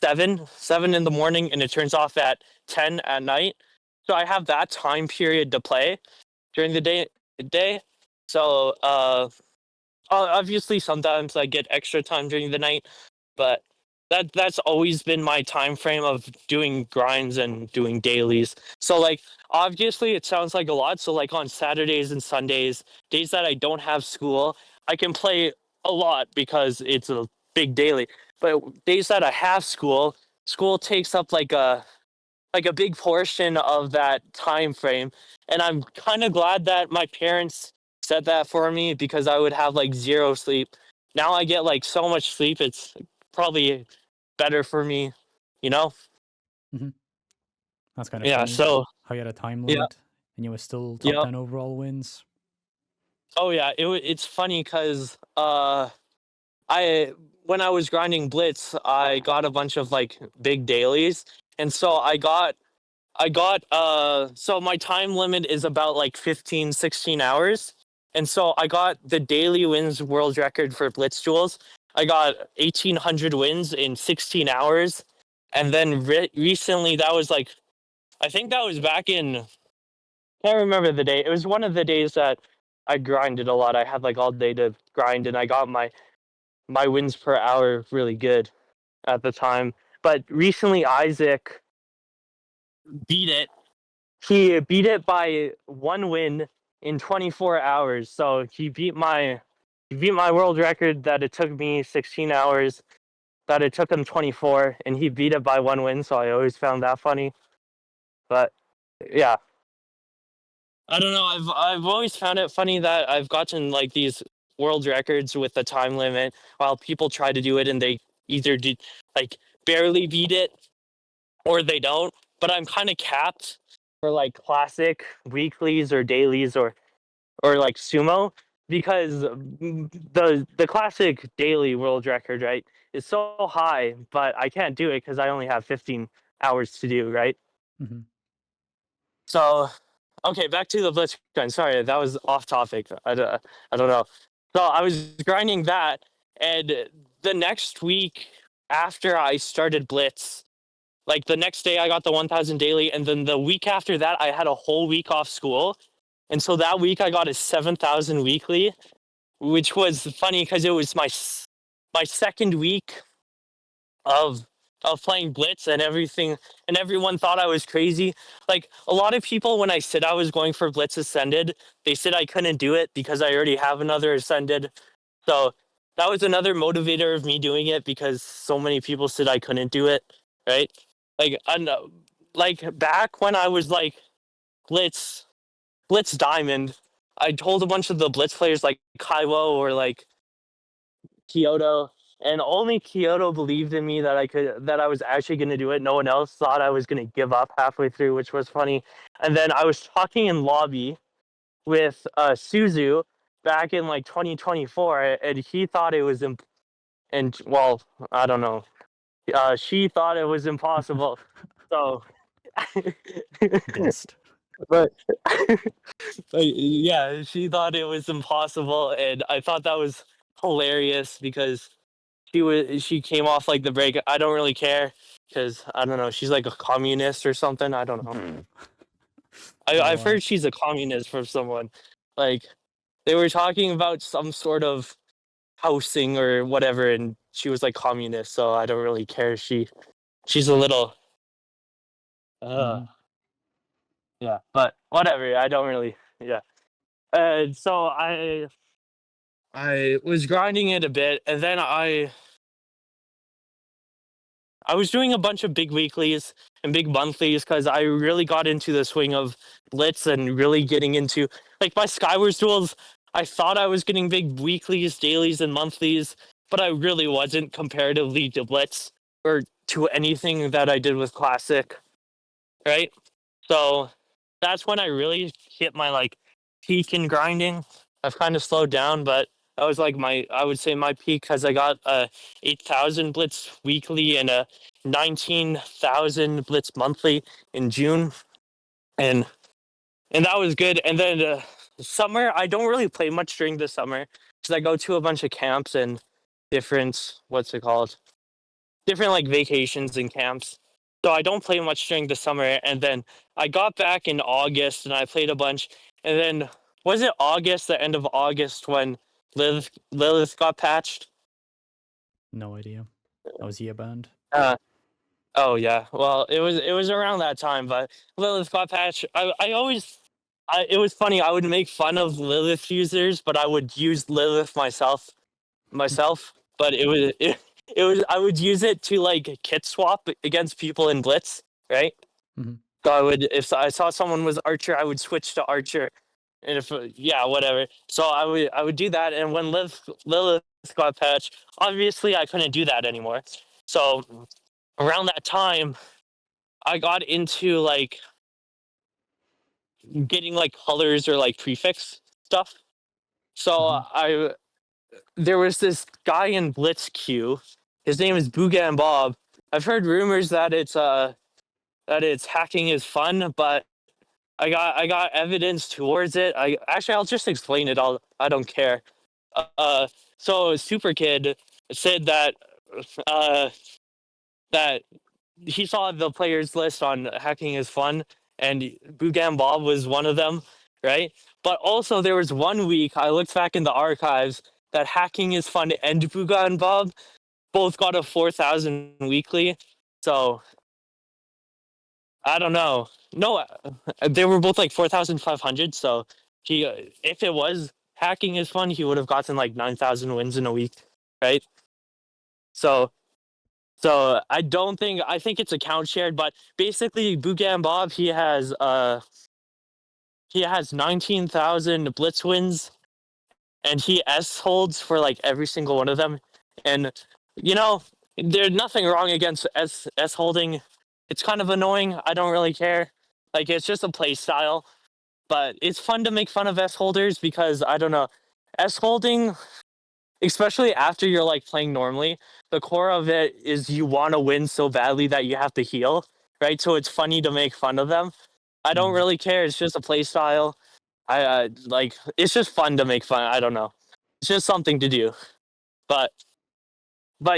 7 in the morning, and it turns off at 10 at night. So I have that time period to play during the day. So obviously sometimes I get extra time during the night, but that's always been my time frame of doing grinds and doing dailies. So like obviously it sounds like a lot. So like on Saturdays and Sundays, days that I don't have school, I can play a lot because it's a big daily. But days that I have school, school takes up like a big portion of that time frame. And I'm kind of glad that my parents said that for me because I would have like zero sleep. Now I get like so much sleep, it's probably better for me, you know? Mm-hmm. That's kind of Yeah, funny. so How you had a time yeah, limit and you were still top yeah. 10 overall wins. Oh yeah, it's funny because I when I was grinding Blitz, I got a bunch of like big dailies. And so so my time limit is about like 15, 16 hours. And so I got the daily wins world record for Blitz Duels. I got 1,800 wins in 16 hours. And then recently, that was like, I think that was back in, can't remember the day. It was one of the days that I grinded a lot. I had like all day to grind, and I got my wins per hour really good at the time. But recently, Isaac beat it. He beat it by one win in 24 hours. So he beat my world record that it took me 16 hours, that it took him 24, and he beat it by one win. So I always found that funny. But yeah, I don't know. I've always found it funny that I've gotten like these world records with the time limit while people try to do it and they either did like barely beat it or they don't. But I'm kind of capped for like classic weeklies or dailies or like sumo because the classic daily world record, right, is so high, but I can't do it because I only have 15 hours to do, right? Mm-hmm. So okay, back to the Blitz grind. Sorry, that was off topic. I don't know. So I was grinding that, and the next week after I started Blitz, like the next day I got the 1,000 daily, and then the week after that I had a whole week off school, and so that week I got a 7,000 weekly, which was funny because it was my second week of playing Blitz and everything, and everyone thought I was crazy. Like a lot of people, when I said I was going for Blitz Ascended, they said I couldn't do it because I already have another Ascended. So that was another motivator of me doing it because so many people said I couldn't do it. Right? Like like back when I was like Blitz Blitz Diamond, I told a bunch of the Blitz players like Kaiwo or like Kyoto, and only Kyoto believed in me that I was actually gonna do it. No one else thought I was gonna give up halfway through, which was funny. And then I was talking in lobby with Suzu back in like 2024, and he thought it was and well, I don't know. She thought it was impossible. So, Bust. but, but yeah, she thought it was impossible, and I thought that was hilarious because she came off like the break. I don't really care because I don't know. She's like a communist or something. I don't know. I've Oh, heard she's a communist from someone. Like they were talking about some sort of housing or whatever, and she was like communist. So I don't really care. She's a little uh mm-hmm. yeah, but whatever. I don't really yeah. So I was grinding it a bit, and then I was doing a bunch of big weeklies and big monthlies because I really got into the swing of Blitz and really getting into like my SkyWars Duels. I thought I was getting big weeklies, dailies, and monthlies, but I really wasn't comparatively to Blitz or to anything that I did with Classic, right? So that's when I really hit my like peak in grinding. I've kind of slowed down, but that was like I would say my peak because I got a 8,000 blitz weekly and a 19,000 blitz monthly in June, and that was good. And then summer, I don't really play much during the summer because I go to a bunch of camps and different what's it called different like vacations and camps. So I don't play much during the summer. And then I got back in August and I played a bunch. And then was it August, the end of August, when Lilith got patched? No idea. I was year banned. Uh, oh yeah. Well, it was around that time, but Lilith got patched. It was funny. I would make fun of Lilith users, but I would use Lilith myself. But it was I would use it to like kit swap against people in Blitz, right? Mm-hmm. So I would if I saw someone was Archer, I would switch to Archer, and if yeah, whatever. So I would do that, and when Lilith got patched, obviously I couldn't do that anymore. So around that time, I got into like getting like colors or like prefix stuff. So Mm-hmm. I there was this guy in Blitz queue. His name is Booga and Bob. I've heard rumors that it's hacking is fun, but I got evidence towards it. I'll just explain it. I don't care. Uh, so Super Kid said uh that he saw the players list on hacking is fun, and Booga and Bob was one of them, right? But also there was one week I looked back in the archives that hacking is fun and Booga and Bob both got a 4,000 weekly. So I don't know. No, they were both like 4,500. So if it was hacking is fun, he would have gotten like 9,000 wins in a week, right? So, I don't think I think it's account shared, but basically, Booga and Bob he has 19,000 blitz wins, and he S holds for like every single one of them, and you know there's nothing wrong against S holding. It's kind of annoying. I don't really care. Like it's just a play style, but it's fun to make fun of S holders because I don't know. S holding, especially after you're like playing normally, the core of it is you want to win so badly that you have to heal, right? So it's funny to make fun of them. I don't Mm-hmm. really care. It's just a play style. I like it's just fun to make fun. I don't know. It's just something to do. But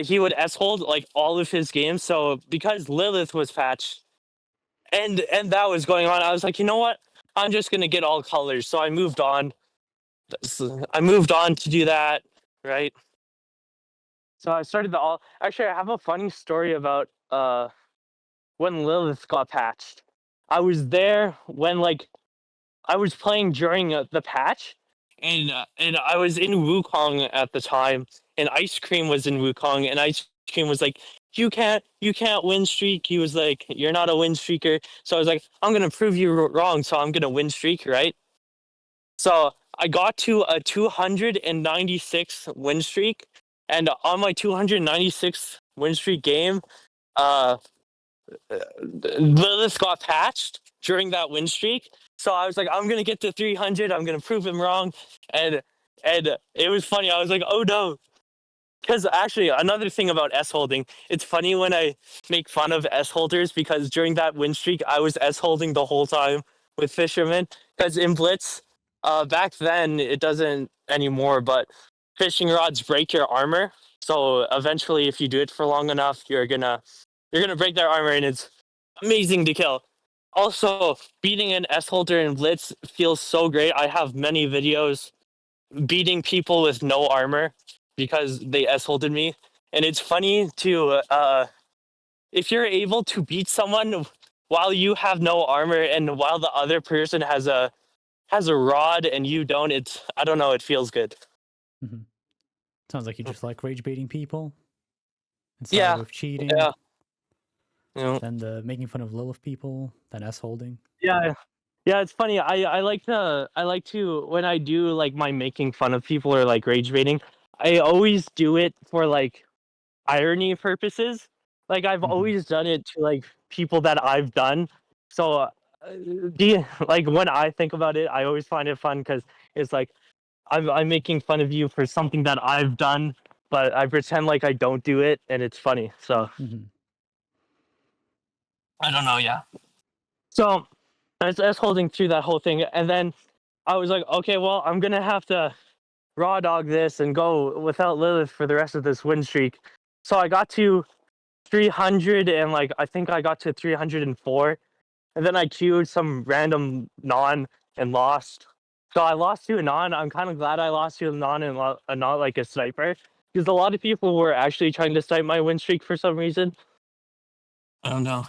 he would S hold like all of his games. So because Lilith was patched and that was going on, I was like, you know what? I'm just gonna get all colors. So I moved on. I moved on to do that, right? So I started the all. Actually, I have a funny story about when Lilith got patched. I was there when like I was playing during the patch, and I was in Wukong at the time, and Ice Cream was in Wukong, and Ice Cream was like, you can't win streak." He was like, "You're not a win streaker." So I was like, "I'm gonna prove you wrong." So I'm gonna win streak, right? So I got to a 296 win streak, And on my 296th win streak game, uh, Lilith got patched during that win streak. So I was like, I'm gonna get to 300. I'm gonna prove him wrong, and it was funny. I was like, oh no, because actually another thing about S holding, it's funny when I make fun of S holders because during that win streak I was S holding the whole time with Fisherman. Because in Blitz, back then it doesn't anymore, but fishing rods break your armor. So eventually, if you do it for long enough, you're gonna break their armor, and it's amazing to kill. Also, beating an S holder in Blitz feels so great. I have many videos beating people with no armor because they S holded me. And it's funny to if you're able to beat someone while you have no armor and while the other person has a rod and you don't, it's I don't know, it feels good. Mm-hmm. Sounds like you just like rage baiting people. And started Yeah. with cheating, Yeah. You know, then the making fun of Lilith people, then S holding. yeah. Yeah, it's funny. I like to when I do like my making fun of people or like rage baiting, I always do it for like irony purposes. Like I've Mm-hmm. always done it to like people that I've done. So like when I think about it, I always find it fun because it's like I'm making fun of you for something that I've done, but I pretend like I don't do it, and it's funny. So Mm-hmm. I don't know. Yeah. So I was holding through that whole thing, and then I was like, okay, well, I'm gonna have to raw dog this and go without Lilith for the rest of this win streak. So I got to 300 and like I think I got to 304, and then I queued some random non and lost. So I lost to a non. I'm kind of glad I lost to a non and not like a sniper because a lot of people were actually trying to snipe my win streak for some reason. I don't know.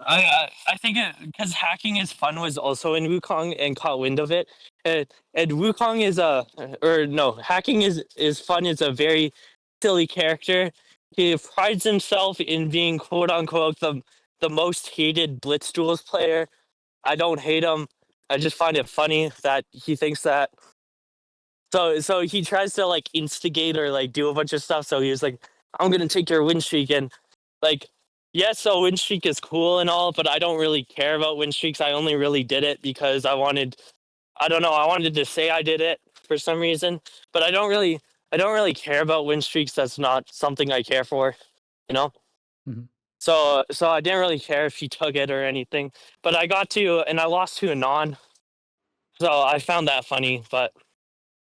I think because hacking is fun was also in Wukong and caught wind of it, and Wukong is a or no hacking is fun. Is a very silly character. He prides himself in being quote unquote the most hated Blitz Duels player. I don't hate him. I just find it funny that he thinks that. So he tries to like instigate or like do a bunch of stuff. So he was like, "I'm gonna take your win streak," and like, yes, a win streak is cool and all, but I don't really care about win streaks. I only really did it because I don't know, I wanted to say I did it for some reason, but I don't really care about win streaks. That's not something I care for, you know. Mm-hmm. So I didn't really care if he took it or anything, but I got to and I lost to a non, so I found that funny, but.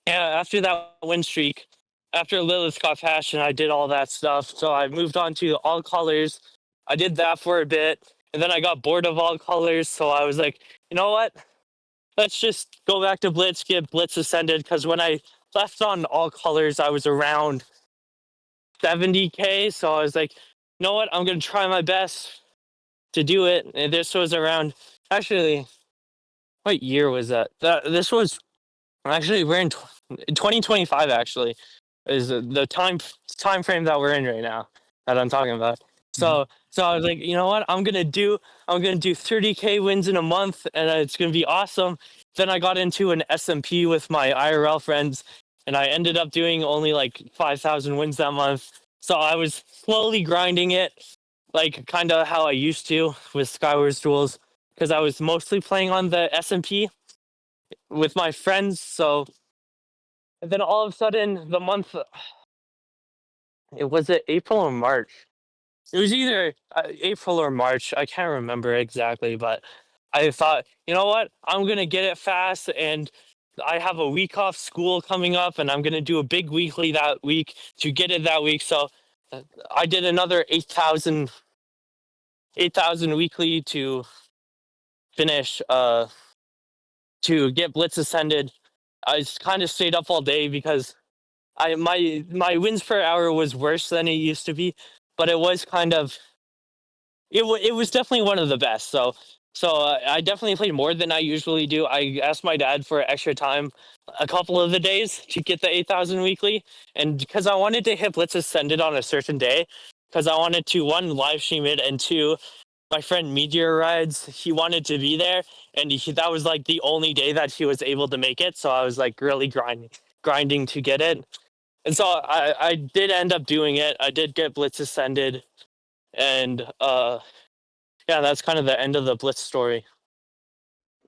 Yeah, after that win streak, after Lilith got passion, I did all that stuff. So I moved on to all colors. I did that for a bit, and then I got bored of all colors. So I was like, you know what? Let's just go back to Blitz, get Blitz ascended. Because when I left on all colors, I was around 70K. So I was like, you know what? I'm gonna try my best to do it. And this was around actually, what year was that? This was actually we're in 2025 actually is the time frame that we're in right now that I'm talking about. Mm-hmm. So I was like, you know what? I'm gonna do 30K wins in a month, and it's gonna be awesome. Then I got into an SMP with my IRL friends, and I ended up doing only like 5,000 wins that month. So I was slowly grinding it, like kind of how I used to with SkyWars Duels, because I was mostly playing on the SMP with my friends. So and then all of a sudden, the month it April or March. It was either April or March. I can't remember exactly, but I thought, you know what? I'm gonna get it fast, and I have a week off school coming up, and I'm gonna do a big weekly that week to get it that week. So I did another 8,000 weekly to finish. To get Blitz ascended. I kind of stayed up all day because my wins per hour was worse than it used to be, but it was kind of it was definitely one of the best. So I definitely played more than I usually do. I asked my dad for extra time a couple of the days to get the 8,000 weekly, and because I wanted to hit Blitz Ascended on a certain day, because I wanted to one live stream it, and two, my friend Meteor Rides, he wanted to be there, and that was like the only day that he was able to make it. So I was like really grinding to get it. And so I did end up doing it. I did get Blitz ascended, and yeah, that's kind of the end of the Blitz story.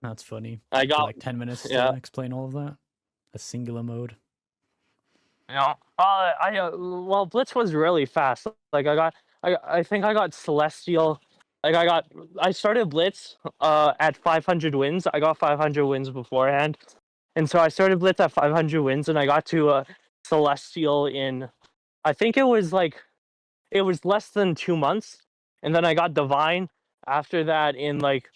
That's funny. I For got like 10 minutes to yeah. explain all of that. A singular mode. Yeah. Well, Blitz was really fast. Like I think I got Celestial. Like I started Blitz at 500 wins. I got 500 wins beforehand, and so I started Blitz at 500 wins, and I got to Celestial in, I think it was less than 2 months, and then I got Divine after that in like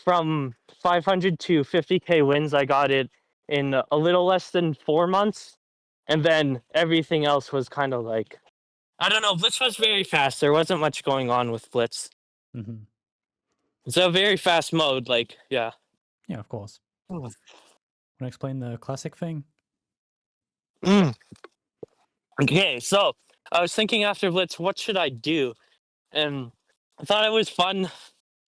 from 500 to 50k wins. I got it in a little less than 4 months, and then everything else was kind of like, I don't know. Blitz was very fast. There wasn't much going on with Blitz. Mm-hmm. It's a very fast mode. Like yeah. Yeah, of course. Want to explain the classic thing? Mm. Okay, so I was thinking after Blitz, what should I do? And I thought it was fun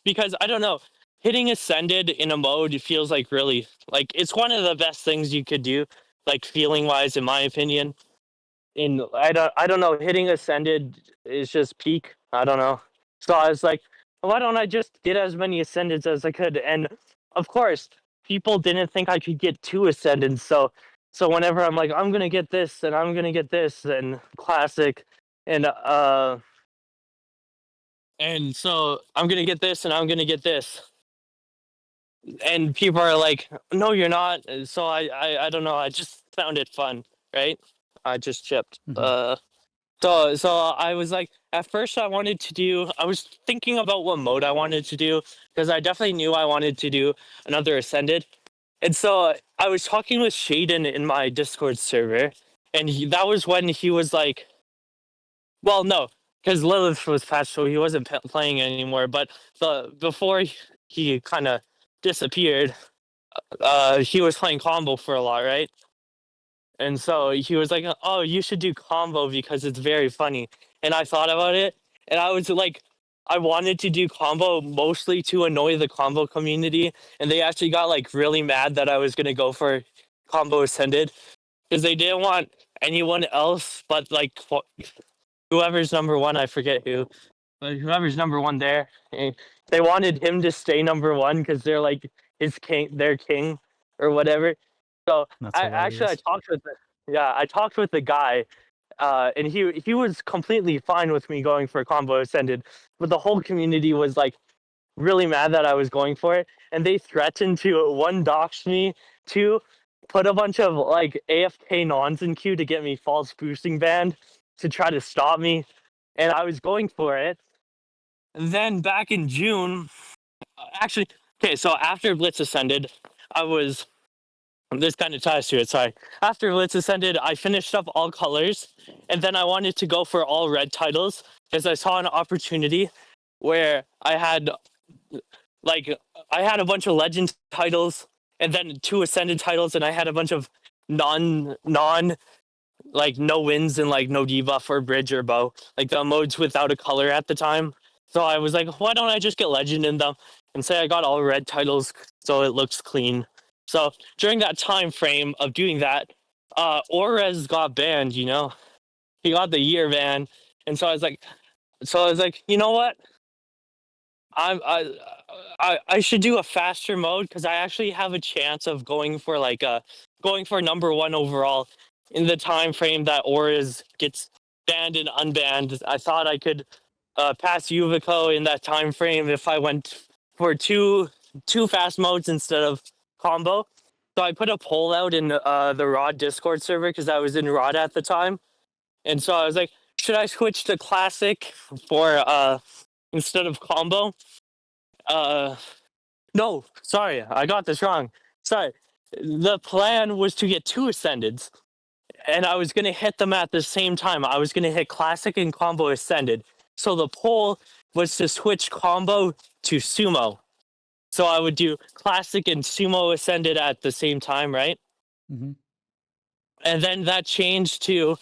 because I don't know, hitting ascended in a mode feels like really like it's one of the best things you could do, like feeling wise, in my opinion. In I don't know, hitting ascended is just peak. I don't know. So I was like, why don't I just get as many ascendants as I could? And of course, people didn't think I could get two ascendants. So whenever I'm like, I'm gonna get this and I'm gonna get this and classic and so I'm gonna get this and I'm gonna get this. And people are like, no, you're not. So I don't know. I just found it fun, right? I just chipped. Mm-hmm. So I was like, at first I wanted to do. I was thinking about what mode I wanted to do because I definitely knew I wanted to do another Ascended, and so I was talking with Shaden in my Discord server, and that was when he was like, well, no, because Lilith was patched, so he wasn't playing anymore. But before he kind of disappeared, he was playing combo for a lot, right? And so he was like, "Oh, you should do combo because it's very funny." And I thought about it, and I was like, I wanted to do combo mostly to annoy the combo community, and they actually got like really mad that I was gonna go for combo ascended because they didn't want anyone else but like whoever's number one. I forget who, but whoever's number one there. They wanted him to stay number one because they're like his king, their king, or whatever. So That's I actually I hilarious. talked with I talked with the guy, and he was completely fine with me going for a combo ascended, but the whole community was like really mad that I was going for it, and they threatened to one dox me, two put a bunch of like AFK nons in queue to get me false boosting banned to try to stop me, and I was going for it. And then back in June, actually, okay, so after Blitz ascended, I was this kind of ties to it. Sorry. After Blitz ascended, I finished up all colors, and then I wanted to go for all red titles because I saw an opportunity where like I had a bunch of legend titles and then two ascended titles, and I had a bunch of non like no wins and like no debuff or bridge or bow, like the modes without a color at the time. So I was like, why don't I just get legend in them and say I got all red titles so it looks clean. So during that time frame of doing that, Orez got banned. He got the year ban, and so I was like, you know what? I'm I should do a faster mode because I actually have a chance of going for number one overall in the time frame that Orez gets banned and unbanned. I thought I could pass Yuvico in that time frame if I went for two fast modes instead of combo. So I put a poll out in the Rod Discord server because I was in Rod at the time, and so I was like, should I switch to classic for instead of combo? Uh, no, sorry, I got this wrong. Sorry. The plan was to get two Ascendeds, and I was going to hit them at the same time. I was going to hit Classic and Combo Ascended. So the poll was to switch Combo to Sumo. So I would do Classic and Sumo Ascended at the same time, right? Mm-hmm. And then that changed to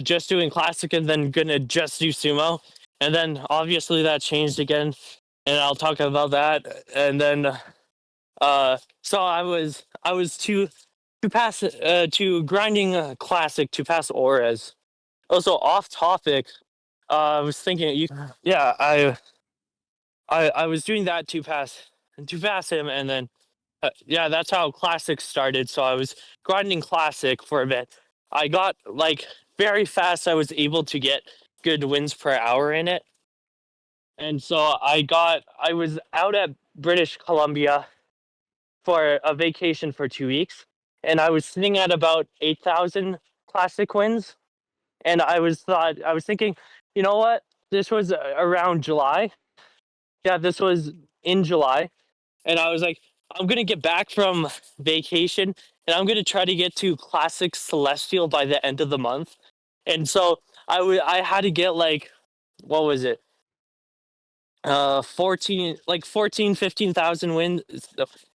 just doing Classic and then going to just do Sumo. And then obviously that changed again, and I'll talk about that. And then so I was to grinding classic to pass auras. Also off topic. I was thinking yeah, I was doing that to pass him, and then yeah, that's how classic started. So I was grinding classic for a bit. I got like very fast. I was able to get good wins per hour in it, and so I was out at British Columbia for a vacation for 2 weeks, and I was sitting at about 8,000 classic wins, and I was thinking, you know what? This was around July. Yeah, this was in July, and I was like, I'm gonna get back from vacation, and I'm gonna try to get to Classic Celestial by the end of the month. And so I had to get like, what was it? 14, like 14, 15,000 wins.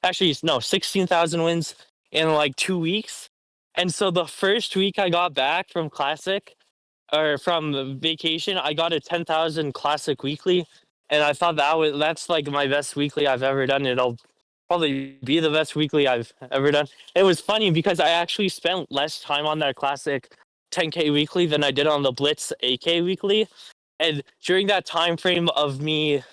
Actually, no, 16,000 wins in like 2 weeks. And so the first week I got back from Classic or from vacation, I got a 10,000 Classic weekly, and I thought that's like my best weekly I've ever done. It'll probably be the best weekly I've ever done. It was funny because I actually spent less time on that Classic 10K weekly than I did on the Blitz 8K weekly. And during that time frame of me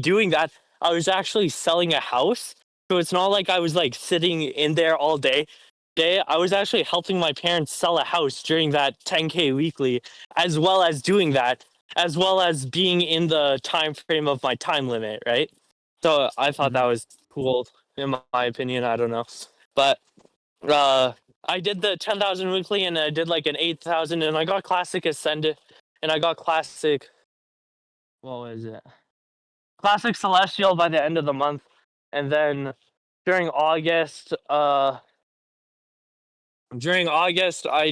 doing that, I was actually selling a house. So it's not like I was like sitting in there all day. I was actually helping my parents sell a house during that 10K weekly, as well as doing that, as well as being in the time frame of my time limit, right? So I thought that was cool, in my opinion. I don't know, but I did the 10,000 weekly, and I did like an 8,000, and I got Classic Ascended, and I got Classic. What was it? Classic Celestial by the end of the month, and then during August, I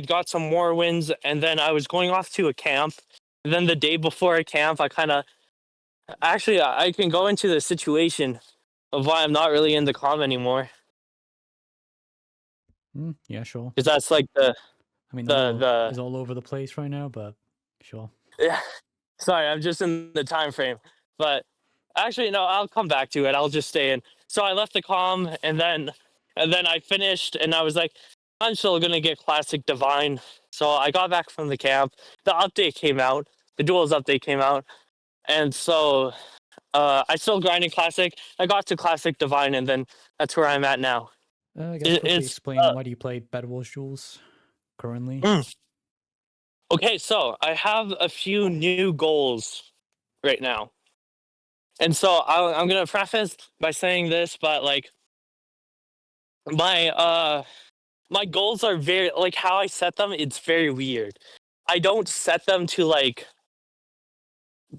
got some more wins, and then I was going off to a camp. And then the day before a camp, I kind of actually I can go into the situation of why I'm not really in the comm anymore, Yeah, sure. because that's like the I mean, the is all over the place right now, but sure. yeah. Sorry, I'm just in the time frame, but actually no, I'll come back to it. I'll just stay in. So I left the comm, and then I finished, and I was like, I'm still gonna get Classic Divine. So I got back from the camp. The update came out. The Duels update came out, and so I still grinding Classic. I got to Classic Divine, and then that's where I'm at now. I guess quickly explain why do you play SkyWars Duels currently? Okay, so I have a few new goals right now. And so I'm gonna preface by saying this, but like my my goals are very like how I set them. It's very weird. I don't set them to like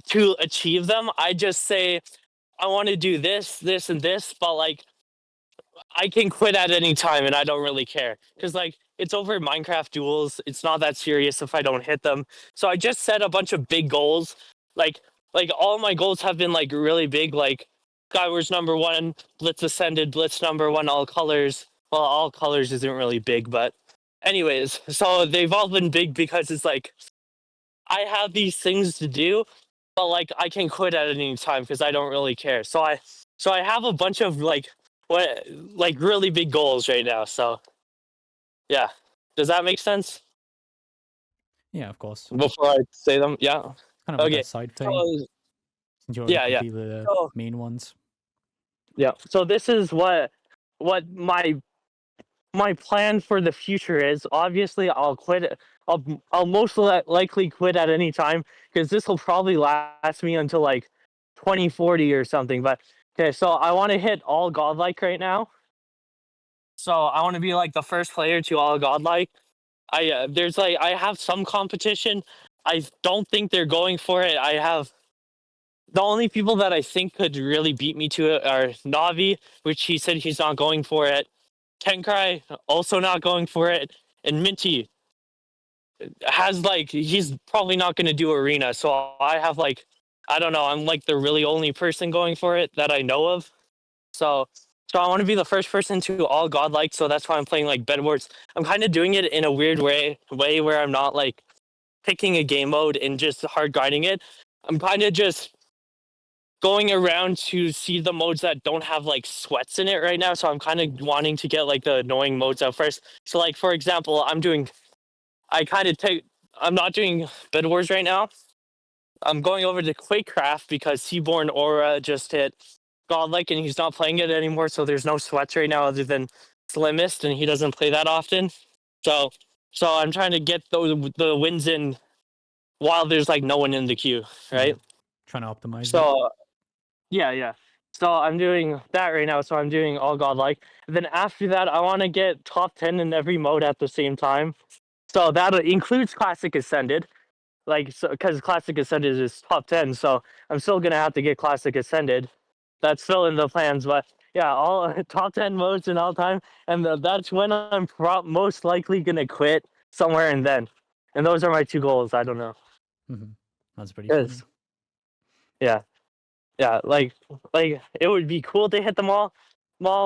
to achieve them. I just say I want to do this, this, and this, but like I can quit at any time, and I don't really care because like it's over Minecraft duels. It's not that serious if I don't hit them. So I just set a bunch of big goals. Like all my goals have been like really big. Like SkyWars #1, Blitz Ascended, Blitz #1, all colors. Well, all colors isn't really big, but anyways, so they've all been big because it's like I have these things to do, but like I can quit at any time because I don't really care. So I have a bunch of like really big goals right now. So yeah, does that make sense? Yeah, of course. Before I say them, yeah. Kind of like Okay. a side thing, So, since you already yeah. completed the So main ones. yeah. So this is what my plan for the future is. Obviously, I'll quit. I'll most likely quit at any time because this will probably last me until like 2040 or something. But okay, so I want to hit all godlike right now. So I want to be like the first player to all godlike. There's like I have some competition. I don't think they're going for it. I have the only people that I think could really beat me to it are Navi, which he said he's not going for it. Tenkrai also not going for it, and Minty has like he's probably not going to do arena. So I have like I don't know. I'm like the really only person going for it that I know of. So I want to be the first person to all godlike. So that's why I'm playing like Bedwars. I'm kind of doing it in a weird way where I'm not like picking a game mode and just hard grinding it. I'm kind of just going around to see the modes that don't have like sweats in it right now. So I'm kind of wanting to get like the annoying modes out first. So like for example, I'm not doing Bed Wars right now. I'm going over to Quakecraft because Seaborn Aura just hit Godlike and he's not playing it anymore. So there's no sweats right now other than Slimmest, and he doesn't play that often. So I'm trying to get the wins in while there's like no one in the queue, right? Trying to optimize it. So yeah. So I'm doing that right now. So I'm doing all Godlike. And then after that, I want to get top 10 in every mode at the same time. So that includes Classic Ascended. Like, so because Classic Ascended is top 10, so I'm still gonna have to get Classic Ascended. That's still in the plans, but yeah, all top 10 modes in all time, and that's when I'm most likely gonna quit somewhere and then. And those are my two goals. I don't know. That's pretty funny. Yeah, like it would be cool to hit them all,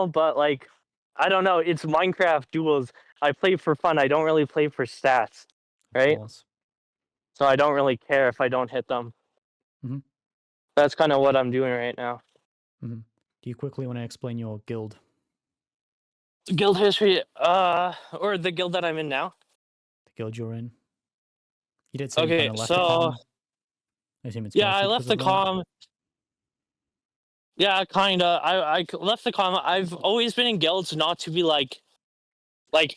but like I don't know. It's Minecraft duels. I play for fun. I don't really play for stats, right? So I don't really care if I don't hit them. That's kind of what I'm doing right now. Do you quickly want to explain your guild? Guild history, or the guild that I'm in now? The guild you're in? You did say you Okay, kind of left so the comm. I assume it's yeah, I left the comm. Yeah, kinda. I left the comm. I've always been in guilds not to be like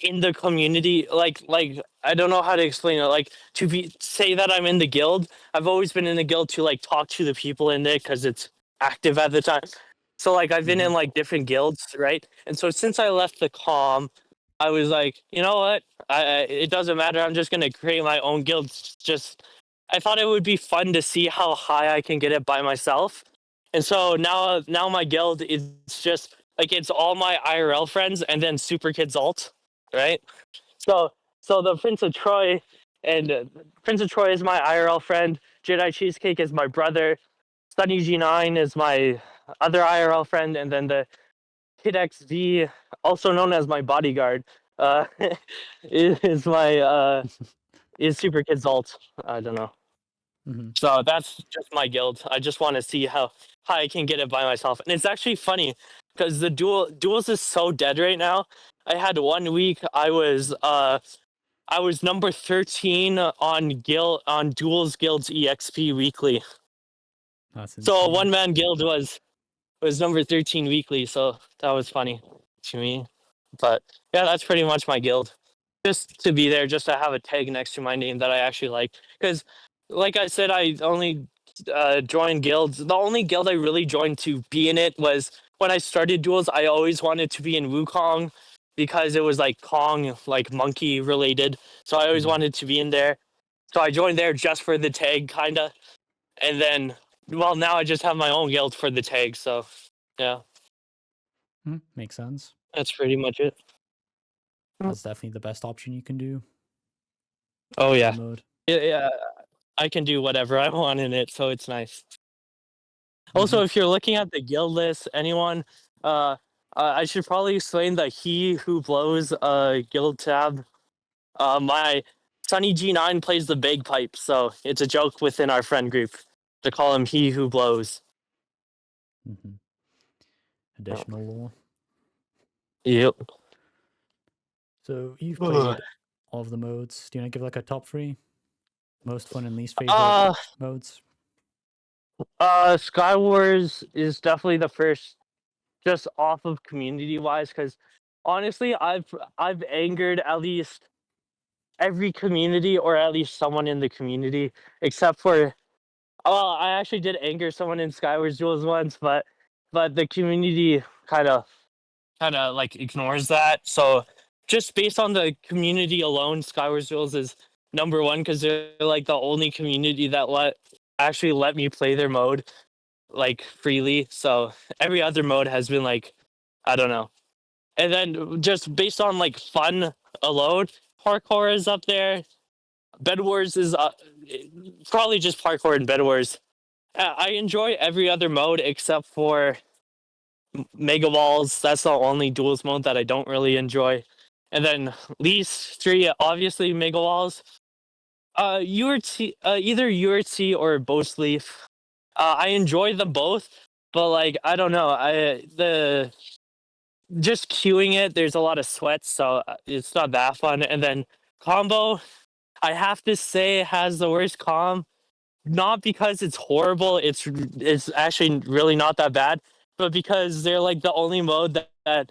in the community, like I don't know how to explain it. Like to say that I'm in the guild. I've always been in the guild to like talk to the people in it because it's active at the time. So like I've been in like different guilds, right? And so since I left the comm, I was like, you know what? It doesn't matter. I'm just gonna create my own guild. Just I thought it would be fun to see how high I can get it by myself. And so now my guild is just like it's all my IRL friends and then Super Kids alt, right? So the Prince of Troy and Prince of Troy is my IRL friend. Jedi Cheesecake is my brother. Sunny G9 is my other IRL friend, and then the Kid XV, also known as my bodyguard, is my is Super Kids alt. I don't know. So that's just my guild. I just want to see how I can get it by myself, and it's actually funny because the duels is so dead right now. I had 1 week. I was number 13 on Duels Guild's EXP weekly. That's insane. So one man guild was number 13 weekly. So that was funny to me. But yeah, that's pretty much my guild. Just to be there, just to have a tag next to my name that I actually like. Because, like I said, I only joined guilds. The only guild I really joined to be in it was when I started duels. I always wanted to be in Wukong because it was like Kong, like monkey related. So I always wanted to be in there. So I joined there just for the tag, kind of. And then, well, now I just have my own guild for the tag. So, yeah. Makes sense. That's pretty much it. That's definitely the best option you can do. Oh, yeah. Yeah. I can do whatever I want in it, so it's nice. Also, if you're looking at the guild list, anyone, I should probably explain the He Who Blows guild tab. My Sunny G9 plays the bagpipe, so it's a joke within our friend group to call him He Who Blows. Additional lore. Yep. So you've played all of the modes. Do you want to give like a top 3? Most fun and least favorite modes? SkyWars is definitely the first, just off of community wise, because honestly, I've angered at least every community, or at least someone in the community, except for I actually did anger someone in SkyWars Duels once, but the community kind of like ignores that. So just based on the community alone, SkyWars Duels is number 1 because they're like the only community that let me play their mode like freely. So every other mode has been like, I don't know. And then just based on like fun alone, parkour is up there. Bed Wars is probably just parkour and Bed Wars. I enjoy every other mode except for Mega Walls. That's the only duels mode that I don't really enjoy. And then least 3, obviously Mega Walls. URT, either URT or Bow Sleeve. I enjoy them both, but like I don't know, I the just queuing it. There's a lot of sweats, so it's not that fun. And then combo, I have to say, has the worst comp. Not because it's horrible. It's actually really not that bad, but because they're like the only mode that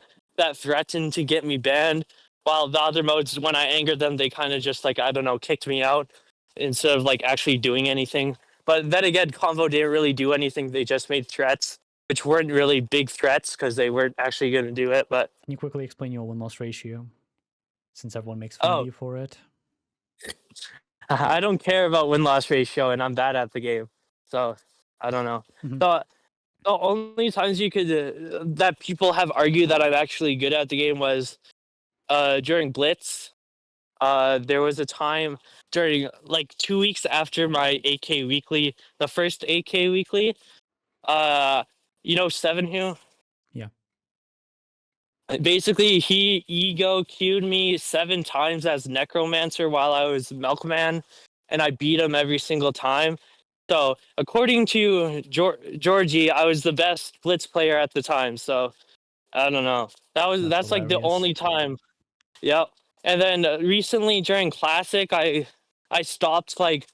threatened to get me banned. While the other modes, when I angered them, they kind of just like I don't know, kicked me out instead of like actually doing anything. But then again, Convo didn't really do anything. They just made threats, which weren't really big threats because they weren't actually going to do it. But Can you quickly explain your win-loss ratio, since everyone makes fun of oh, you for it? I don't care about win loss ratio, and I'm bad at the game, so I don't know. Mhm. So the only times you could that people have argued that I'm actually good at the game was during Blitz. There was a time during like 2 weeks after my AK weekly, the first AK weekly. Uh, Seven who Yeah. basically he ego queued me 7 times as Necromancer while I was Milkman, and I beat him every single time. So according to Georgie, I was the best Blitz player at the time. So I don't know. That's like the hilarious. only time. Yep. And then recently during Classic, I stopped like.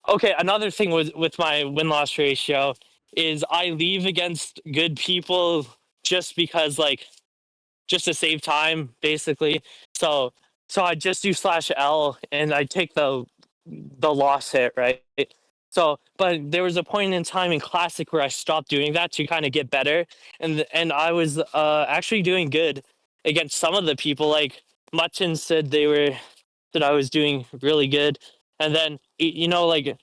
Okay, another thing with my win loss ratio is I leave against good people just because like just to save time basically. So I just do /L and I take the loss hit, right? So, but there was a point in time in Classic where I stopped doing that to kind of get better, and I was actually doing good against some of the people. Like Mutton said that I was doing really good, and then like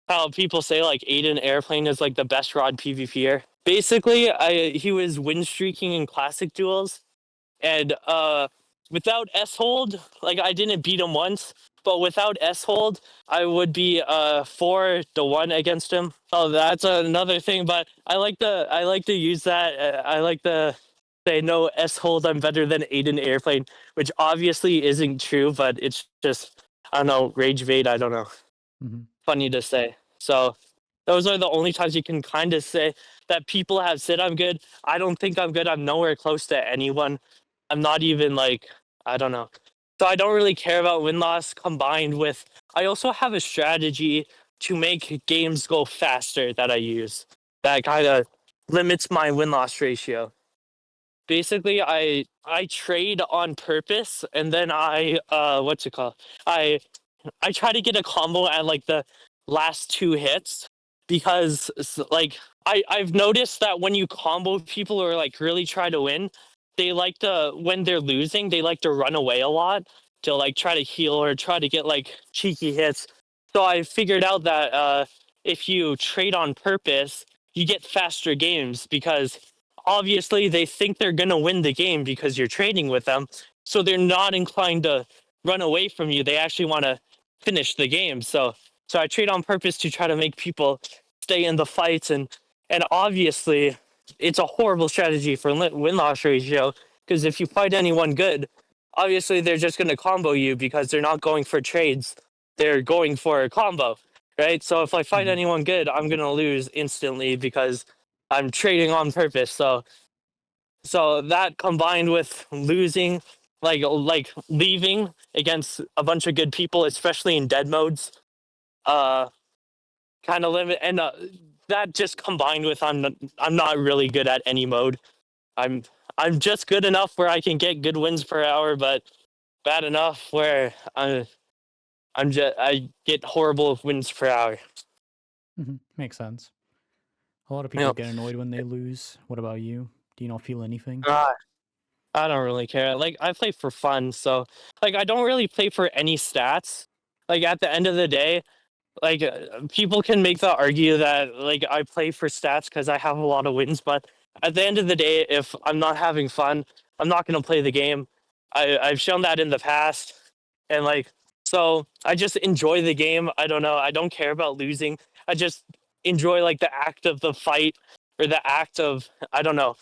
how people say like Aiden Airplane is like the best rod PvPer. Basically, he was win streaking in Classic duels, and without S hold, like I didn't beat him once, but without S hold, I would be 4-1 against him. Oh, that's another thing. But I like to use that. I like to say no S hold. I'm better than Aiden Airplane, which obviously isn't true, but it's just I don't know rage bait. I don't know. Mm-hmm. Funny to say. So those are the only times you can kind of say that people have said I'm good. I don't think I'm good. I'm nowhere close to anyone. I'm not even like I don't know. So I don't really care about win loss combined with I also have a strategy to make games go faster that I use. That kind of limits my win loss ratio. Basically I trade on purpose and then I what's it called? I try to get a combo at like the last 2 hits because like I've noticed that when you combo people or like really try to win, they like to when they're losing, they like to run away a lot to like try to heal or try to get like cheeky hits. So I figured out that if you trade on purpose, you get faster games because obviously they think they're gonna win the game because you're trading with them. So they're not inclined to run away from you. They actually want to finish the game. So I trade on purpose to try to make people stay in the fights and obviously it's a horrible strategy for win loss ratio because if you fight anyone good, obviously they're just going to combo you because they're not going for trades. They're going for a combo, right? So if I fight Mm-hmm. anyone good, I'm going to lose instantly because I'm trading on purpose. So that combined with losing like leaving against a bunch of good people, especially in dead modes, uh kind of limit and that just combined with I'm not really good at any mode. I'm I'm just good enough where I can get good wins per hour, but bad enough where I get horrible wins per hour. Mm-hmm. Makes sense. A lot of You people know, get annoyed when they lose. What about you? Do you not feel anything? uh, I don't really care. Like I play for fun, so like I don't really play for any stats. Like at the end of the day, like people can make the argue that like I play for stats because I have a lot of wins, but at the end of the day, if I'm not having fun, I'm not going to play the game. I've shown that in the past, and like so I just enjoy the game. I don't know. I don't care about losing. I just enjoy like the act of the fight or the act of I don't know.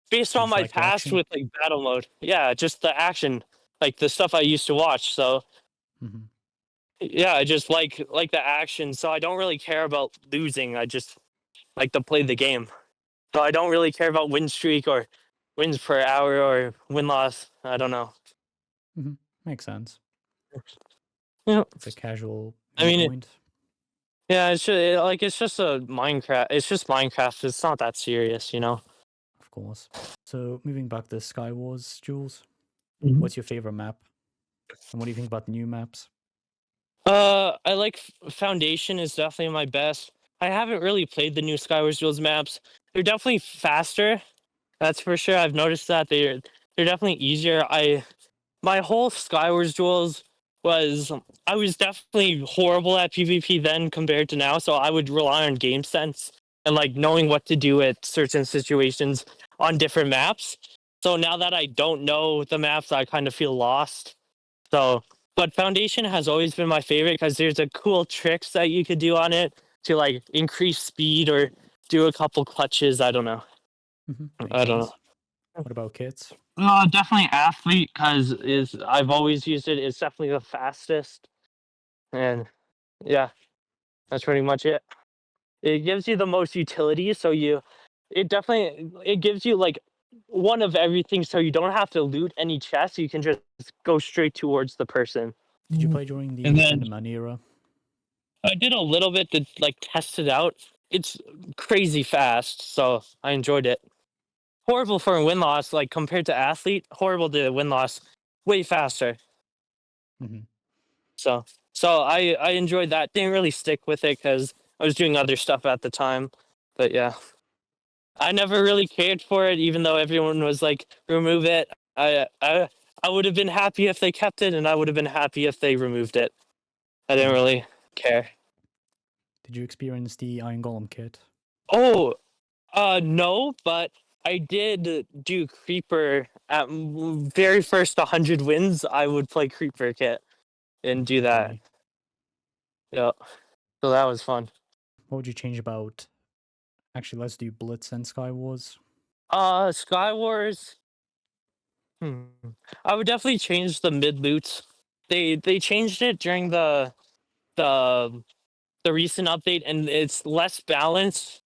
Based You on just my like the past action? with like battle mode, yeah, just the action, like the stuff I used to watch. So Mm-hmm. yeah, I just like the action, so I don't really care about losing. I just like to play the game. So I don't really care about win streak or wins per hour or win loss. I don't know. Makes sense. Yeah. It's a casual I mean, viewpoint. yeah, it's just a Minecraft. It's just Minecraft. It's not that serious, you know. Of course. So moving back to SkyWars Duels, Mhm. what's your favorite map? And what do you think about the new maps? I like Foundation is definitely my best. I haven't really played the new SkyWars Duels maps. They're definitely faster. That's for sure. I've noticed that they're definitely easier. My whole SkyWars Duels was I was definitely horrible at PvP then compared to now, so I would rely on game sense and like knowing what to do at certain situations on different maps. So now that I don't know the maps, I kind of feel lost. So, but Foundation has always been my favorite because there's a cool tricks that you could do on it to like increase speed or do a couple clutches. I don't know. Makes I don't know. sense. What about kits? Definitely athlete because is I've always used it. It's definitely the fastest, and yeah, that's pretty much it. It gives you the most utility, so it gives you like one of everything, so you don't have to loot any chests. You can just go straight towards the person. Did you play during And the then Enderman era? I did a little bit to like test it out. It's crazy fast, so I enjoyed it. Horrible for a win loss, like compared to athlete. Horrible to win loss, way faster. hmm So I enjoyed that. Didn't really stick with it because I was doing other stuff at the time. But yeah, I never really cared for it, even though everyone was like, remove it. I would have been happy if they kept it, and I would have been happy if they removed it. I didn't Mhm. really care. Did you experience the Iron Golem kit? Oh, no, but I did do Creeper at very first 100 wins. I would play Creeper kit and do that. Okay. Yeah, so that was fun. What would you change about? Actually, let's do Blitz and SkyWars. SkyWars. Hmm. I would definitely change the mid loot. They changed it during the the recent update, and it's less balanced.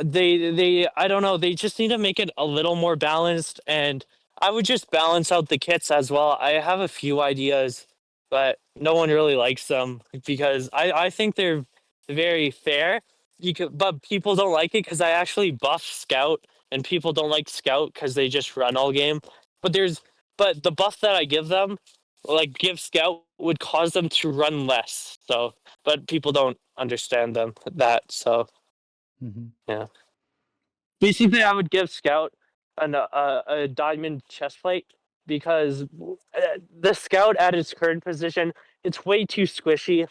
They I don't know, they just need to make it a little more balanced, and I would just balance out the kits as well. I have a few ideas, but no one really likes them because I think they're very fair. But people don't like it because I actually buff Scout, and people don't like Scout because they just run all game. But but the buff that I give them, like give Scout, would cause them to run less. So, but people don't understand that. So hmm yeah. Basically, I would give Scout a diamond chest plate because the Scout at its current position, it's way too squishy.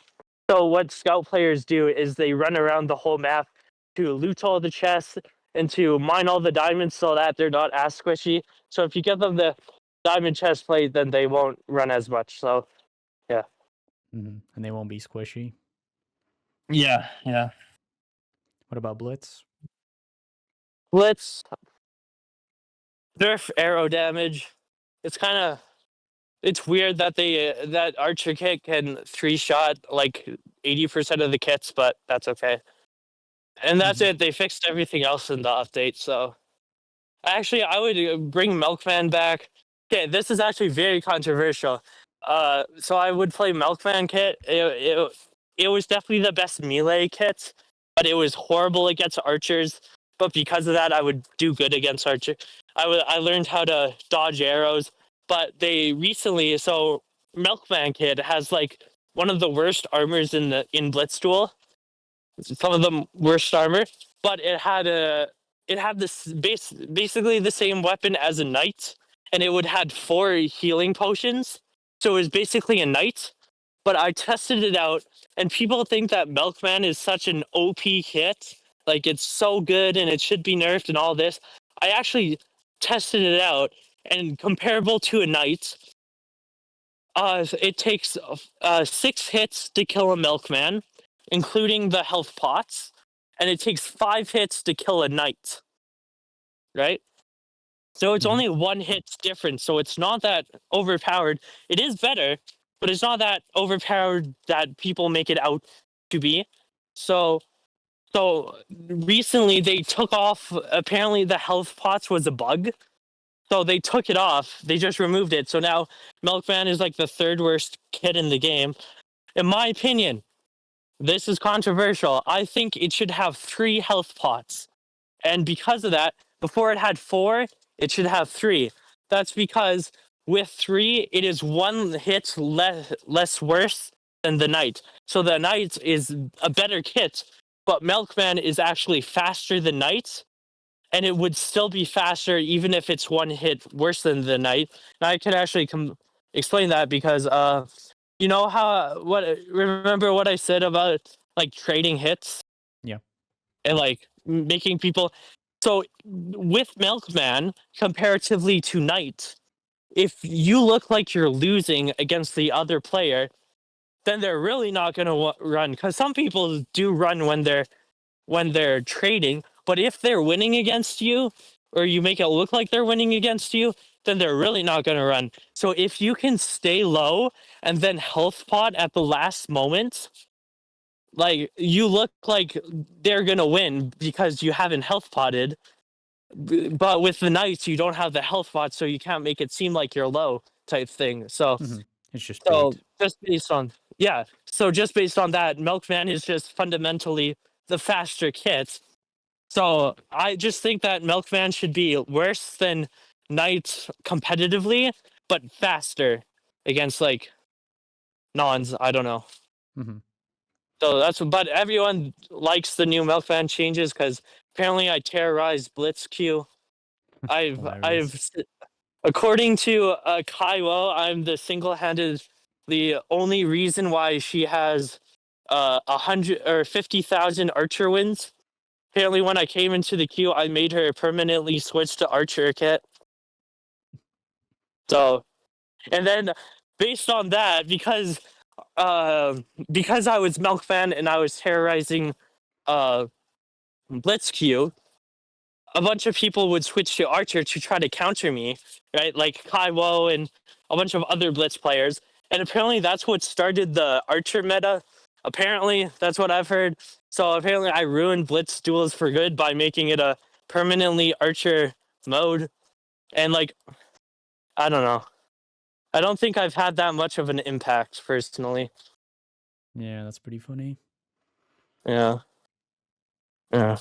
So what Scout players do is they run around the whole map to loot all the chests and to mine all the diamonds so that they're not as squishy. So if you give them the diamond chest plate, then they won't run as much. So yeah. And they won't be squishy. Yeah, yeah. What about Blitz? Blitz, nerf arrow damage. It's kind of it's weird that that archer kit can three shot like 80% of the kits, but that's okay. And that's hmm it. They fixed everything else in the update. So actually, I would bring Milkman back. Okay, this is actually very controversial. So I would play Milkman kit. It was definitely the best melee kit, but it was horrible against archers. But because of that, I would do good against archer. I learned how to dodge arrows. But they recently Milkman kit has like one of the worst armors in Blitz Duel, some of the worst armor, but it had basically the same weapon as a knight, and it would had four healing potions, so it was basically a knight. But I tested it out, and people think that Milkman is such an OP hit, like it's so good and it should be nerfed and all this. I actually tested it out, and comparable to a knight, it takes 6 hits to kill a milkman, including the health pots, and it takes 5 hits to kill a knight. Right? So it's hmm only 1 hit difference. So it's not that overpowered. It is better, but it's not that overpowered that people make it out to be. So So recently they took off. Apparently, the health pots was a bug. So they took it off. They just removed it. So now Milkman is like the third worst kid in the game. In my opinion, this is controversial. I think it should have 3 health pots. And because of that, before it had 4, it should have 3. That's because with 3, it is 1 hit less worse than the knight. So the knight is a better kit, but Milkman is actually faster than knight, and it would still be faster even if it's 1 hit worse than the knight. And I can actually explain that because you know how remember what I said about like trading hits? Yeah. And like making people. So with Milkman, comparatively to Knight, if you look like you're losing against the other player, then they're really not going to run. Because some people do run when they're trading, but if they're winning against you, or you make it look like they're winning against you, then they're really not going to run. So if you can stay low and then health pot at the last moment, like you look like they're gonna win because you haven't health potted. But with the knights, you don't have the health pot, so you can't make it seem like you're low type thing. So, It's just so bait. just based on so just based on that, Milkman is just fundamentally the faster kit. So I just think that Milkman should be worse than Knight competitively, but faster against like nons. I don't know. Mm-hmm. So that's but everyone likes the new Milkman changes because apparently I terrorized Blitz Q. Hilarious. According to Kaiwo, I'm the single-handed the only reason why she has 100 or 50,000 archer wins. Apparently, when I came into the queue, I made her permanently switch to archer kit. So, and then based on that, because I was Milkman and I was terrorizing Blitz Q, a bunch of people would switch to Archer to try to counter me, right? Like Kaiwo and a bunch of other Blitz players. And apparently that's what started the Archer meta. Apparently, that's what I've heard. So apparently I ruined Blitz Duels for good by making it a permanently Archer mode. And like, I don't know. I don't think I've had that much of an impact personally. Yeah, that's pretty funny. Yeah. Yeah.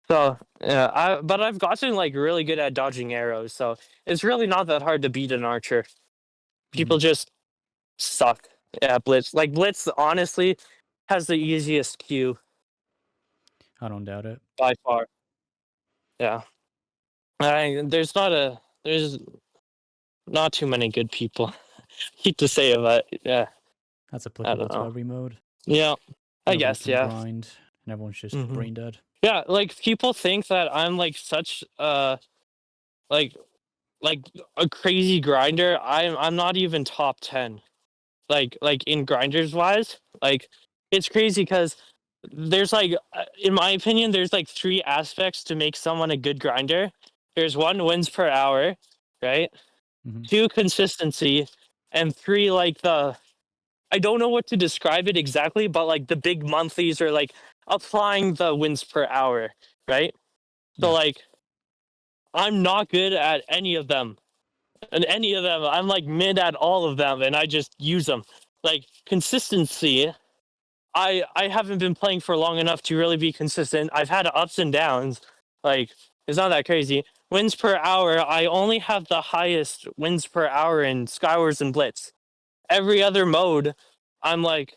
So yeah, but I've gotten like really good at dodging arrows, so it's really not that hard to beat an archer. People just suck at Blitz. Like Blitz, honestly, has the easiest queue I don't doubt it. by far. Yeah, there's not too many good people. Hate to say it, but yeah, That's I applicable don't to know. every mode. Yeah, I Nobody guess can yeah. grind, and everyone's just Mhm. brain dead. Yeah, like people think that I'm like such like like a crazy grinder. I'm not even top 10. Like in grinders wise, like it's crazy because there's like in my opinion there's like 3 aspects to make someone a good grinder. There's 1 wins per hour, right? Mhm. 2 consistency, and 3 like the I don't know what to describe it exactly, but like the big monthlies are like applying the wins per hour, right? So Yeah. like I'm not good at any of them. And any of them, I'm like mid at all of them, and I just use them. Like consistency, I haven't been playing for long enough to really be consistent. I've had ups and downs. Like it's not that crazy. Wins per hour, I only have the highest wins per hour in SkyWars and Blitz. Every other mode, I'm like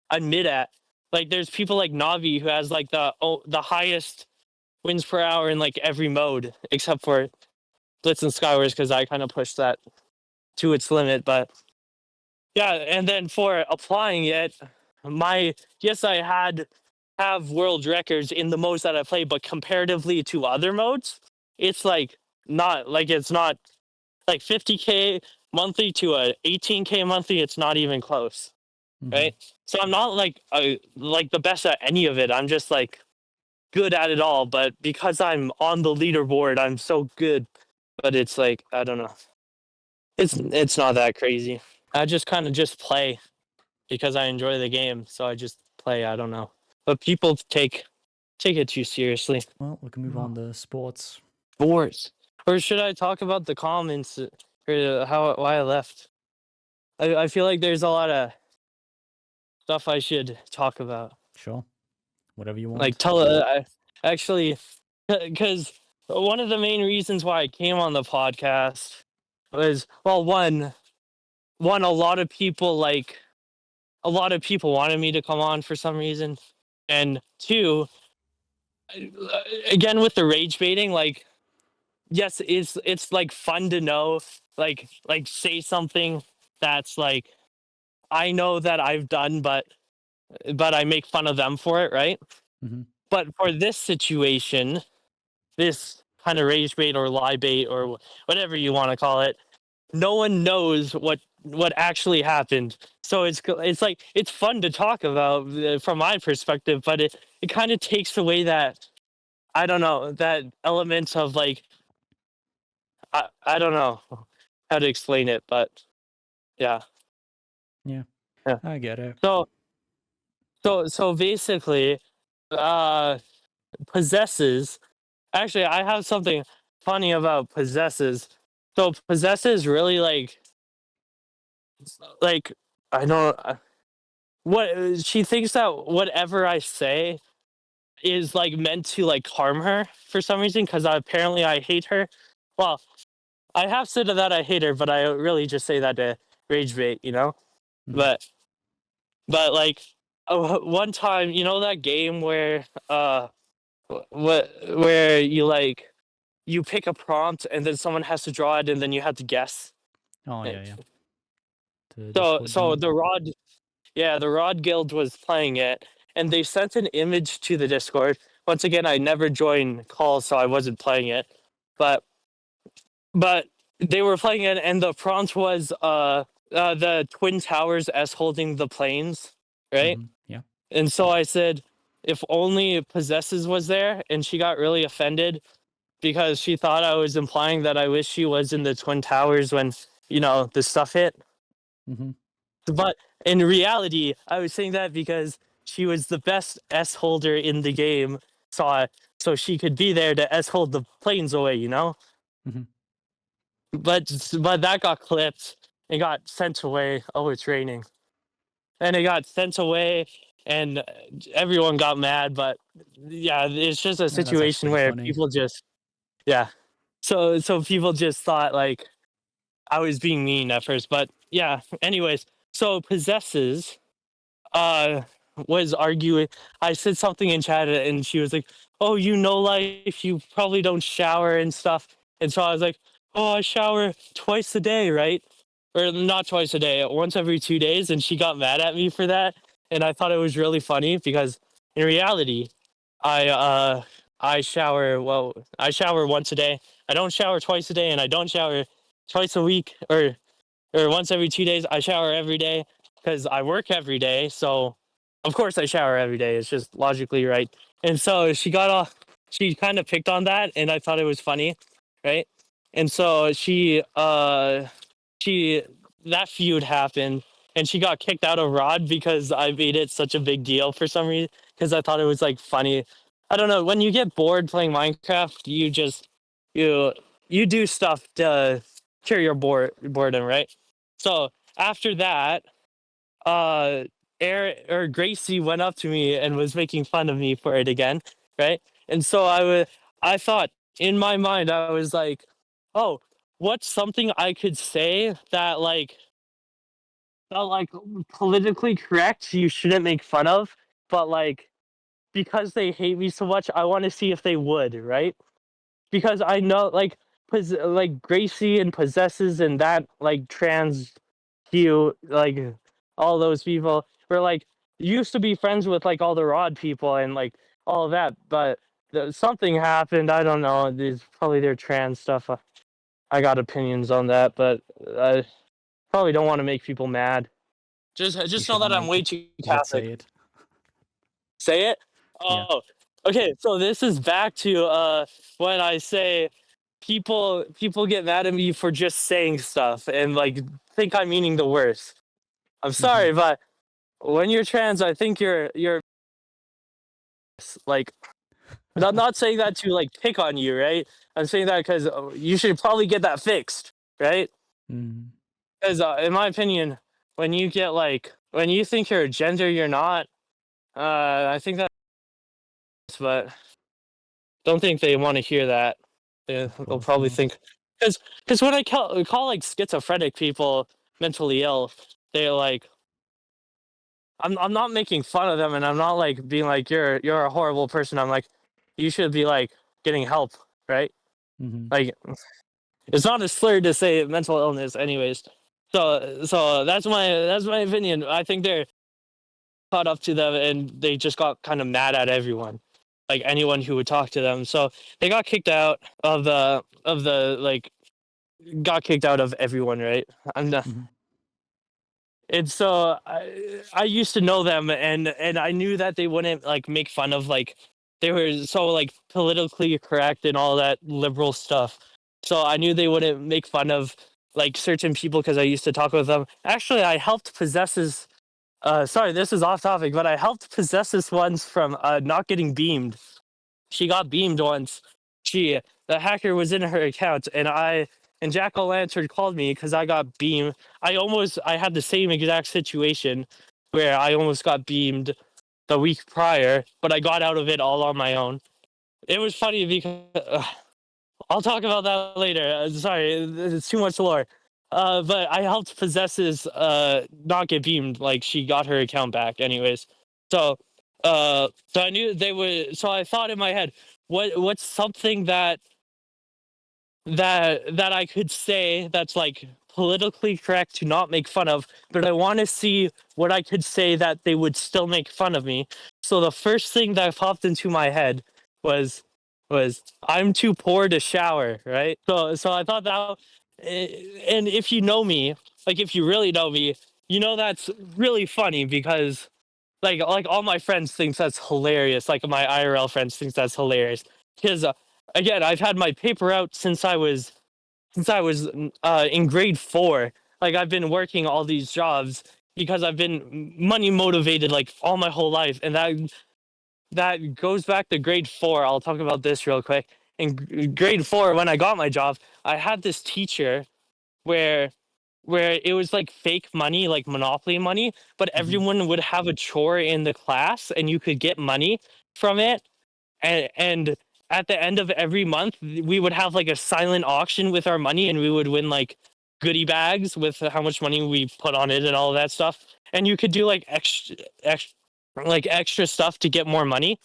I'm mid at. Like there's people like Navi who has like the highest wins per hour in like every mode except for Blitz and SkyWars because I kind of pushed that to its limit. But yeah, and then for applying it, my yes, I have world records in the modes that I play, but comparatively to other modes, it's like not like it's not like 50K monthly to a 18K monthly. It's not even close, right? So I'm not like the best at any of it. I'm just like good at it all. But because I'm on the leaderboard, I'm so good. But it's like I don't know. It's not that crazy. I just kind of just play because I enjoy the game, so I just play. I don't know. but people take it too seriously. Well, we can move on to sports. Sports, or should I talk about the comments or why I left? I feel like there's a lot of stuff I should talk about. Sure. Whatever you want. Like actually, because one of the main reasons why I came on the podcast was, well, one a lot of people wanted me to come on for some reason, and two, again with the rage baiting, like, yes, it's like fun to know, like say something that's like I know that I've done, but I make fun of them for it, right? Hmm. But for this situation, this kind of rage bait or lie bait or whatever you want to call it, no one knows what actually happened. So it's like it's fun to talk about from my perspective, but it kind of takes away that, I don't know, that element of like, I don't know how to explain it, but yeah. Yeah. Yeah. I get it. So basically, uh possesses. Actually, I have something funny about possesses. So possesses really like I don't what she thinks that whatever I say is like meant to like harm her for some reason, because apparently I hate her. Well, I have said that I hate her, but I really just say that to rage bait, you know. Mhm. But one time, you know that game where where you pick a prompt and then someone has to draw it and then you have to guess. Oh, Eh, yeah, yeah. The So Discord so game. the rod yeah, the Rod Guild was playing it, and they sent an image to the Discord. Once again, I never joined calls, so I wasn't playing it. But they were playing it, and the prompt was the Twin Towers as holding the planes, right? Yeah. And so I said, if only Possesses was there, and she got really offended because she thought I was implying that I wish she was in the Twin Towers when, the stuff hit. Hmm. But in reality, I was saying that because she was the best S holder in the game, so so she could be there to S hold the planes away, you know. Hmm. But that got clipped and got sent away. Oh, it's raining, and it got sent away, and everyone got mad. But yeah, it's just a Yeah, that's actually situation pretty where funny. people just, yeah. So people just thought like I was being mean at first, but yeah. Anyways, so possesses uh was arguing. I said something in chat and she was like, "Oh, life, you probably don't shower and stuff." And so I was like, "Oh, I shower twice a day, right?" Or not twice a day, once every 2 days, and she got mad at me for that. And I thought it was really funny because in reality, I uh I shower once a day. I don't shower twice a day and I don't shower twice a week or once every 2 days. I shower every day because I work every day. So, of course, I shower every day. It's just logically right. And so she kind of picked on that, and I thought it was funny, right? And so she, that feud happened, and she got kicked out of Rod because I made it such a big deal for some reason, because I thought it was like funny. I don't know. When you get bored playing Minecraft, you you do stuff to cure your boredom, right? So after that, uh, Gracie went up to me and was making fun of me for it again, right? And so I thought in my mind, I was like, oh, what's something I could say that like politically correct you shouldn't make fun of, but like because they hate me so much, I want to see if they would, right? Because I know like Gracie and Possesses and that like trans Hugh, like all those people were like used to be friends with like all the Rod people and like all of that, but something happened. I don't know. There's probably their trans stuff. I got opinions on that, but I probably don't want to make people mad. You Just know should that I'm make way it. too You should Catholic. say it. Say it. Yeah. Oh, okay. So this is back to when I say people get mad at me for just saying stuff and like think I'm meaning the worst. I'm Hmm. sorry, but when you're trans, I think you're Like, I'm not saying that to like pick on you, right? I'm saying that because you should probably get that fixed, right? Mm. Because in my opinion, when you get like when you think you're a gender, you're not. I think that's, but don't think they want to hear that. Of They'll course probably not. think because when I call like schizophrenic people mentally ill, they're like, I'm not making fun of them, and I'm not like being like you're a horrible person. I'm like, you should be like getting help, right? Mm-hmm. Like, it's not a slur to say mental illness, anyways. So that's my opinion. I think they're caught up to them, and they just got kind of mad at everyone, like anyone who would talk to them. So they got kicked out of the like got kicked out of everyone, right? I'm not, Mm-hmm. and so I used to know them, and I knew that they wouldn't like make fun of like they were so like politically correct and all that liberal stuff. So I knew they wouldn't make fun of like certain people because I used to talk with them. Actually, I helped possess his. Sorry, this is off topic, but I helped possess this once from not getting beamed. She got beamed once. The hacker was in her account, and Jack O'Lantern called me because I got beamed. I had the same exact situation where I almost got beamed the week prior, but I got out of it all on my own. It was funny because I'll talk about that later. Sorry, it's too much lore. But I helped Possesses not get beamed. Like she got her account back, anyways. So, so I knew they would. So I thought in my head, what's something that I could say that's like politically correct to not make fun of, but I want to see what I could say that they would still make fun of me. So the first thing that popped into my head was I'm too poor to shower, right? So I thought that, and if you know me, like if you really know me, you know that's really funny because like all my friends thinks that's hilarious. Like my IRL friends thinks that's hilarious because again, I've had my paper out since I was in grade 4. Like I've been working all these jobs because I've been money motivated like all my whole life, and that goes back to grade 4. I'll talk about this real quick. In grade 4, when I got my job, I had this teacher where it was like fake money, like monopoly money, but Mm-hmm. everyone would have a chore in the class and you could get money from it. And at the end of every month, we would have like a silent auction with our money, and we would win like goodie bags with how much money we put on it and all of that stuff. And you could do like extra stuff to get more money.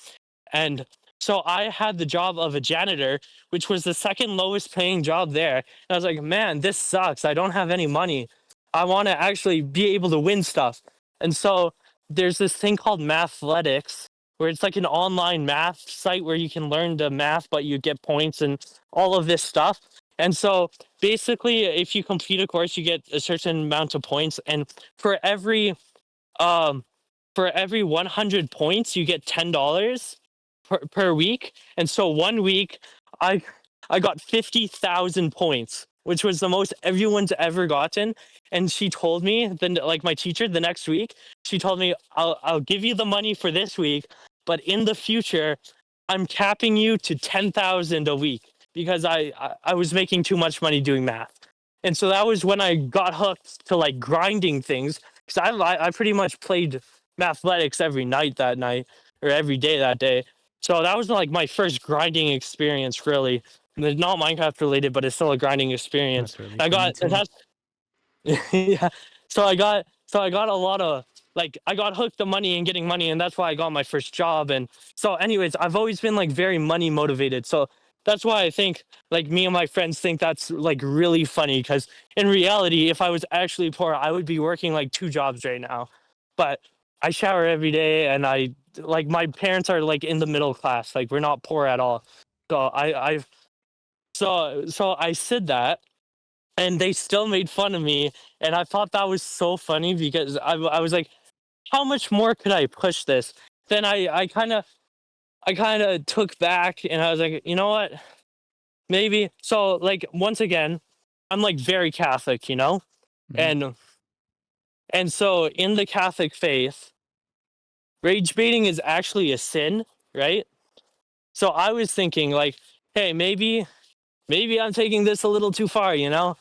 And so I had the job of a janitor, which was the second lowest paying job there. And I was like, man, this sucks. I don't have any money. I want to actually be able to win stuff. And so there's this thing called Mathletics, where it's like an online math site where you can learn the math, but you get points and all of this stuff. And so basically, if you complete a course, you get a certain amount of points. And for um, every 100 points, you get $10 per week. And so one week, I I got 50,000 points, which was the most everyone's ever gotten. And she told me, then like my teacher, the next week, she told me, I'll give you the money for this week, but in the future, I'm capping you to 10,000 a week because I was making too much money doing math. And so that was when I got hooked to like grinding things, because I pretty much played Mathletics every night that night, or every day that day. So that was like my first grinding experience, really. It's not Minecraft related, but it's still a grinding experience. That's really I funny got too. that's yeah. So I got a lot of like I got hooked to money and getting money, and that's why I got my first job. And so, anyways, I've always been like very money motivated. So that's why I think like me and my friends think that's like really funny, because in reality, if I was actually poor, I would be working like 2 jobs right now. But I shower every day, and I like my parents are like in the middle class. Like we're not poor at all. So so I said that, and they still made fun of me, and I thought that was so funny because I was like, how much more could I push this? Then I kind of took back, and I was like, you know what, maybe. So like once again, I'm like very Catholic, Mm-hmm. and so in the Catholic faith, rage baiting is actually a sin, right? So I was thinking like, hey, maybe I'm taking this a little too far, you know?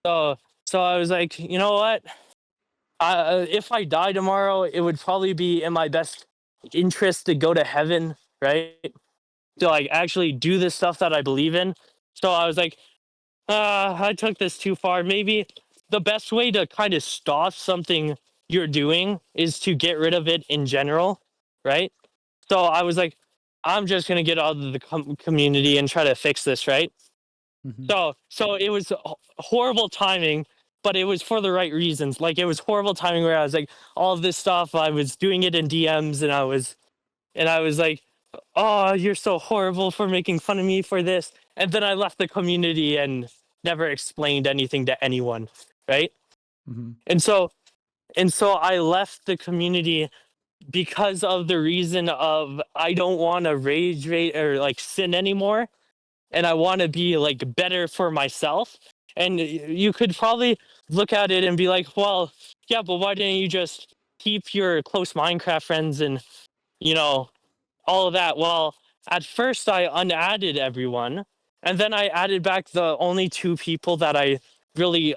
So I was like, you know what? If I die tomorrow, it would probably be in my best interest to go to heaven, right? To like actually do the stuff that I believe in. So I was like, I took this too far. Maybe the best way to kind of stop something you're doing is to get rid of it in general, right? So I was like, I'm just gonna get out of the community and try to fix this, right? Mm-hmm. So it was horrible timing, but it was for the right reasons. Like it was horrible timing where I was like, all of this stuff, I was doing it in DMs, and I was like, oh, you're so horrible for making fun of me for this. And then I left the community and never explained anything to anyone, right? Mm-hmm. And so I left the community because of the reason of I don't want to rage or like sin anymore, and I want to be like better for myself. And you could probably look at it and be like, well, yeah, but why didn't you just keep your close Minecraft friends and you know all of that? Well, at first I unadded everyone, and then I added back the only two people that I really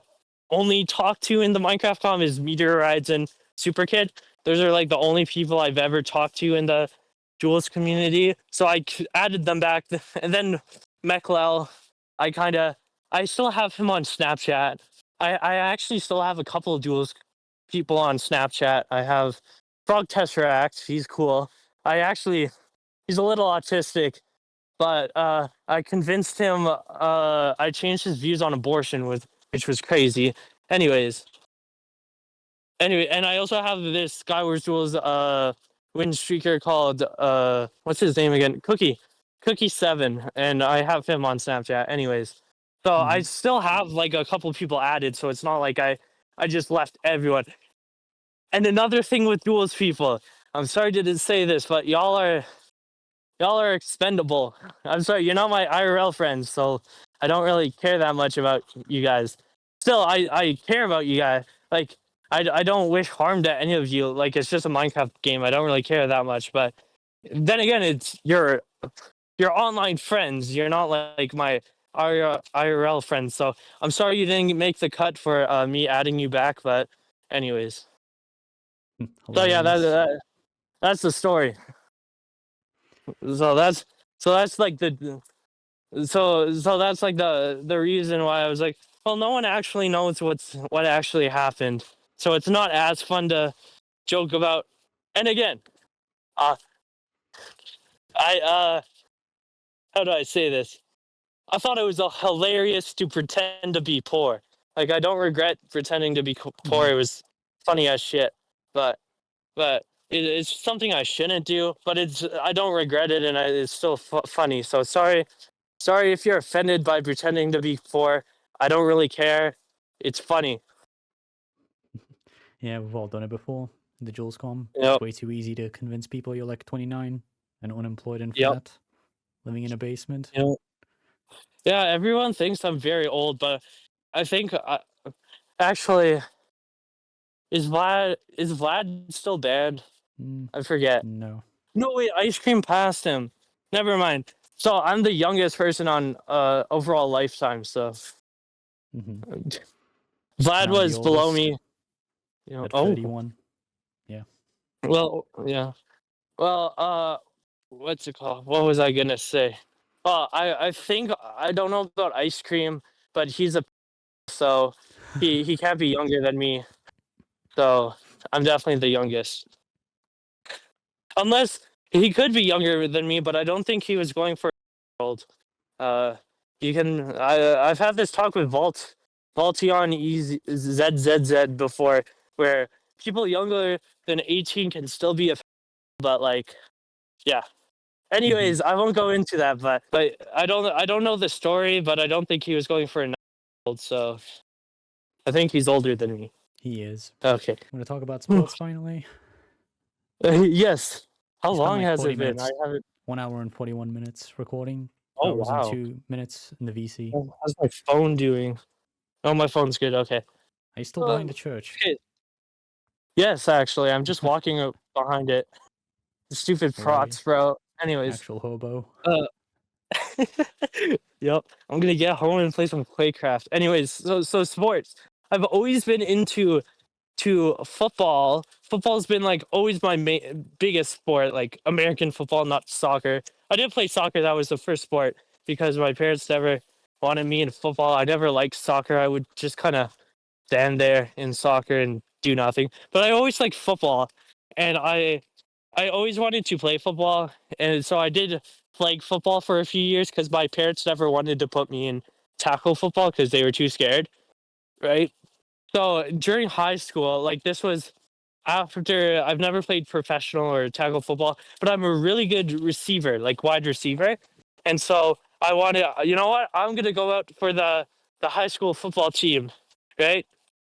only talk to in the Minecraft com is Meteorites and Super Kid. Those are like the only people I've ever talked to in the Duels community. So I added them back, and then Meklel, I still have him on Snapchat. I actually still have a couple of Duels people on Snapchat. I have Frog Tesseract. He's cool. He's a little autistic, but I convinced him. I changed his views on abortion, which was crazy. Anyways, and I also have this SkyWars Duels win streaker called what's his name again? Cookie7, and I have him on Snapchat. Anyways, so I Mm-hmm. still have like a couple people added, so it's not like I just left everyone. And another thing with Duels people, I'm sorry to say this, but y'all are expendable. I'm sorry, you're not my IRL friends, so I don't really care that much about you guys. Still, I care about you guys. Like, I don't wish harm to any of you. Like, it's just a Minecraft game. I don't really care that much. But then again, it's your online friends. You're not like my IRL friends. So I'm sorry you didn't make the cut for me adding you back. But anyways, so yeah, Hilarious. that's the story. So that's like the that's like the reason why I was like, well, no one actually knows what actually happened, so it's not as fun to joke about. And again, uh I how do I say this? I thought it was hilarious to pretend to be poor. Like I don't regret pretending to be Mm-hmm. poor. It was funny as shit, but it's something I shouldn't do. But I don't regret it, and it's still funny. So sorry if you're offended by pretending to be poor. I don't really care. It's funny. Yeah, we've all done it before. The Jules com. It's Yep. way too easy to convince people you're like 29 and unemployed and Yep. fat, living in a basement. Yep. Yeah, everyone thinks I'm very old, but I think actually is Vlad still banned? Mm, I forget. no. No wait, Ice Cream passed him. Never mind. So I'm the youngest person on overall lifetime. So Mm-hmm. Vlad And I'm the was below oldest me. You know. at Oh 31. Yeah. well, yeah. Well, what's it called? What was I gonna say? Well, I think I don't know about Ice Cream, but he's a so he can't be younger than me. So I'm definitely the youngest. Unless he could be younger than me, but I don't think he was going for old. Uh, you can. I've had this talk with Voltion ZZZ before, where people younger than 18 can still be a, but like, yeah. Mm-hmm. Anyways, I won't go into that, but I don't know the story, but I don't think he was going for a old, so I think he's older than me. He is. Okay. Want to talk about sports finally? Yes. How We spent long like has 40 it been? I minutes, haven't. 1 hour and 41 minutes recording. 2 Oh hours and wow. 2 minutes in the VC. How's my phone doing? Oh, my phone's good. Okay. Are you still behind the church? Okay. Yes, actually, I'm just walking behind it. Stupid prots, Hilarious. bro. Anyways, Actual hobo. yep. I'm gonna get home and play some Playcraft. Anyways, so sports. I've always been into football. Football's been like always my biggest sport, like American football, not soccer. I did play soccer. That was the first sport because my parents never wanted me in football. I never liked soccer. I would just kind of stand there in soccer and do nothing. But I always liked football, and I always wanted to play football, and so I did flag football for a few years because my parents never wanted to put me in tackle football because they were too scared, right? So during high school, like this was after I've never played professional or tackle football, but I'm a really good receiver, like wide receiver. And so I wanted, you know what? I'm gonna go out for the high school football team, right?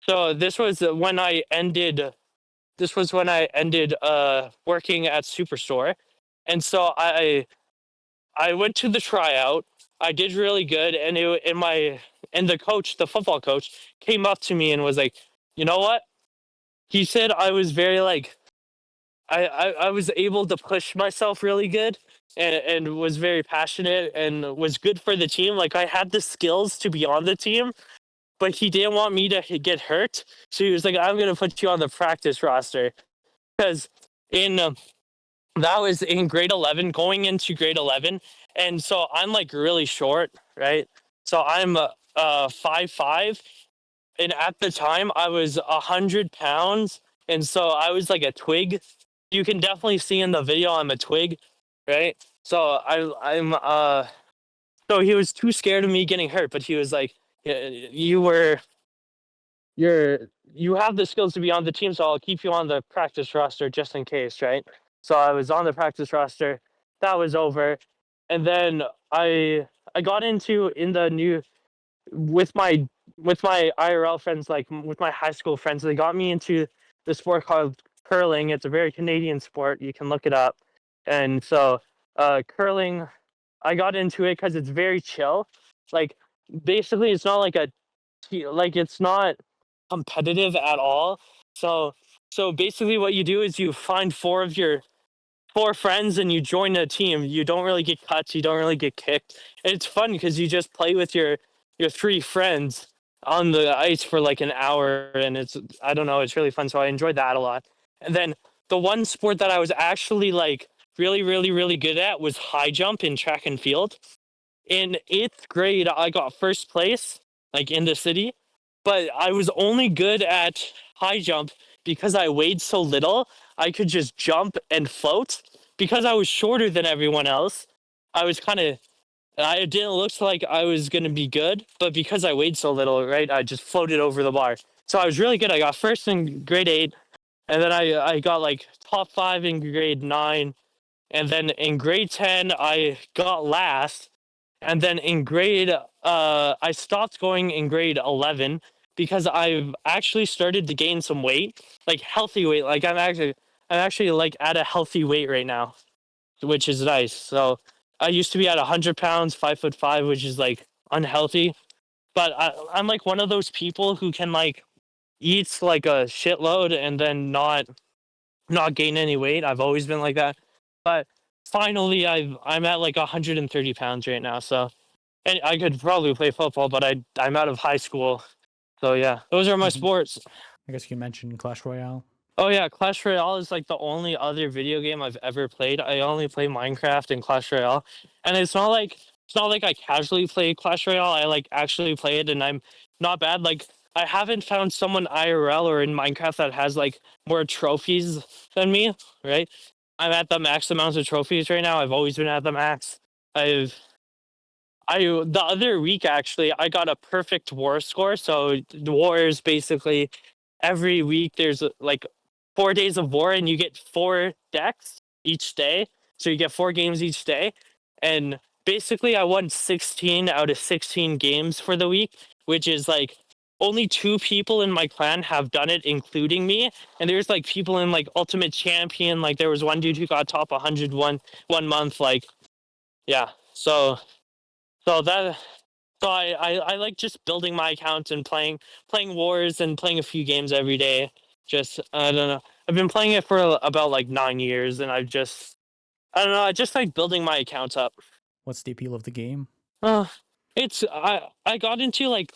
So this was when I ended. This was when I ended working at Superstore, and so I went to the tryout. I did really good, and the coach, the football coach, came up to me and was like, you know what? He said I was very like I was able to push myself really good and was very passionate and was good for the team. Like I had the skills to be on the team, but he didn't want me to get hurt. So he was like, I'm gonna put you on the practice roster because in that was in grade 11, going into grade 11, and so I'm like really short, right? So I'm 5'5", and at the time I was 100 pounds, and so I was like a twig. You can definitely see in the video I'm a twig, right? So so he was too scared of me getting hurt, but he was like, "Yeah, you have the skills to be on the team, so I'll keep you on the practice roster just in case," right? So I was on the practice roster. That was over, and then I got into in the new with my IRL friends, like with my high school friends. They got me into the sport called curling. It's a very Canadian sport. You can look it up, and so curling. I got into it because it's very chill. Like basically, it's not like like it's not competitive at all. So basically what you do is you find four friends and you join a team. You don't really get cuts, you don't really get kicked. And it's fun because you just play with your three friends on the ice for like an hour, and it's I don't know, it's really fun. So I enjoyed that a lot. And then the one sport that I was actually like really good at was high jump in track and field. In 8th grade, I got first place, like in the city, but I was only good at high jump because I weighed so little. I could just jump and float because I was shorter than everyone else. I was kind of, I didn't look like I was going to be good, but because I weighed so little, right, I just floated over the bar. So I was really good. I got first in grade 8, and then I got like top 5 in grade 9. And then in grade 10, I got last, and then in grade I stopped going in grade 11 because I've actually started to gain some weight, like healthy weight. Like I'm actually like at a healthy weight right now, which is nice. So I used to be at 100 pounds, 5'5", which is like unhealthy, but I'm like one of those people who can like eat like a shitload and then not gain any weight. I've always been like that, but finally I'm at like 130 pounds right now. So and I could probably play football, but I'm out of high school. So yeah, those are my Mhm. sports. I guess you mentioned Clash Royale. Oh yeah, Clash Royale is like the only other video game I've ever played. I only play Minecraft and Clash Royale, and it's not like I casually play Clash Royale. I like actually play it, and I'm not bad. Like I haven't found someone IRL or in Minecraft that has like more trophies than me. Right? I'm at the max amount of trophies right now. I've always been at the max. I've the other week actually I got a perfect war score. So the war is basically every week there's like 4 days of war and you get 4 decks each day. So you get 4 games each day. And basically I won 16 out of 16 games for the week, which is like only 2 people in my clan have done it, including me. And there's like people in like Ultimate Champion. Like there was one dude who got top 101 1 month. Like yeah. So so I like just building my account and playing wars and playing a few games every day. Just I don't know. I've been playing it for about like 9 years, and I've just I don't know. I just like building my accounts up. What's the appeal of the game? Uh, it's I got into like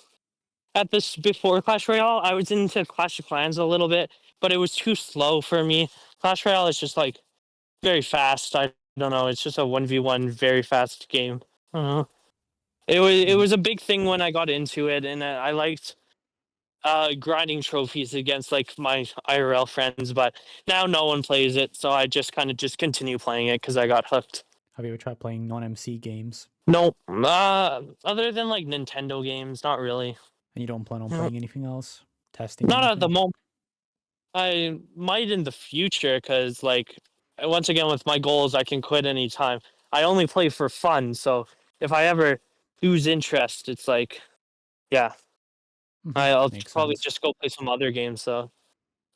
at this before Clash Royale. I was into Clash of Clans a little bit, but it was too slow for me. Clash Royale is just like very fast. I don't know. It's just a 1v1 very fast game. I don't know. It was a big thing when I got into it, and I liked grinding trophies against like my IRL friends. But now no one plays it, so I just kind of just continue playing it because I got hooked. Have you ever tried playing non-MC games? Nope. Other than like Nintendo games, not really. And you don't plan on No. playing anything else? Testing Not at the anything? moment. I might in the future because, like, once again, with my goals, I can quit anytime. I only play for fun, so if I ever lose interest, it's like, yeah, I'll Makes probably sense. just go play some other games. So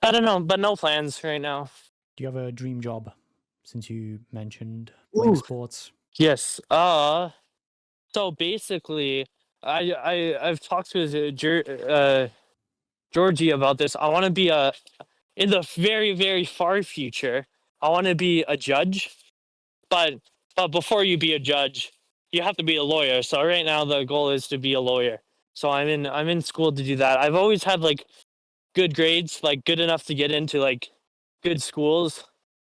I don't know, but no plans right now. Do you have a dream job? Since you mentioned playing Ooh. sports. Yes. So basically, I've talked with Georgie about this. I want to be in the very very far future. I want to be a judge, but before you be a judge, you have to be a lawyer. So right now the goal is to be a lawyer. So I'm in school to do that. I've always had like good grades, like good enough to get into like good schools,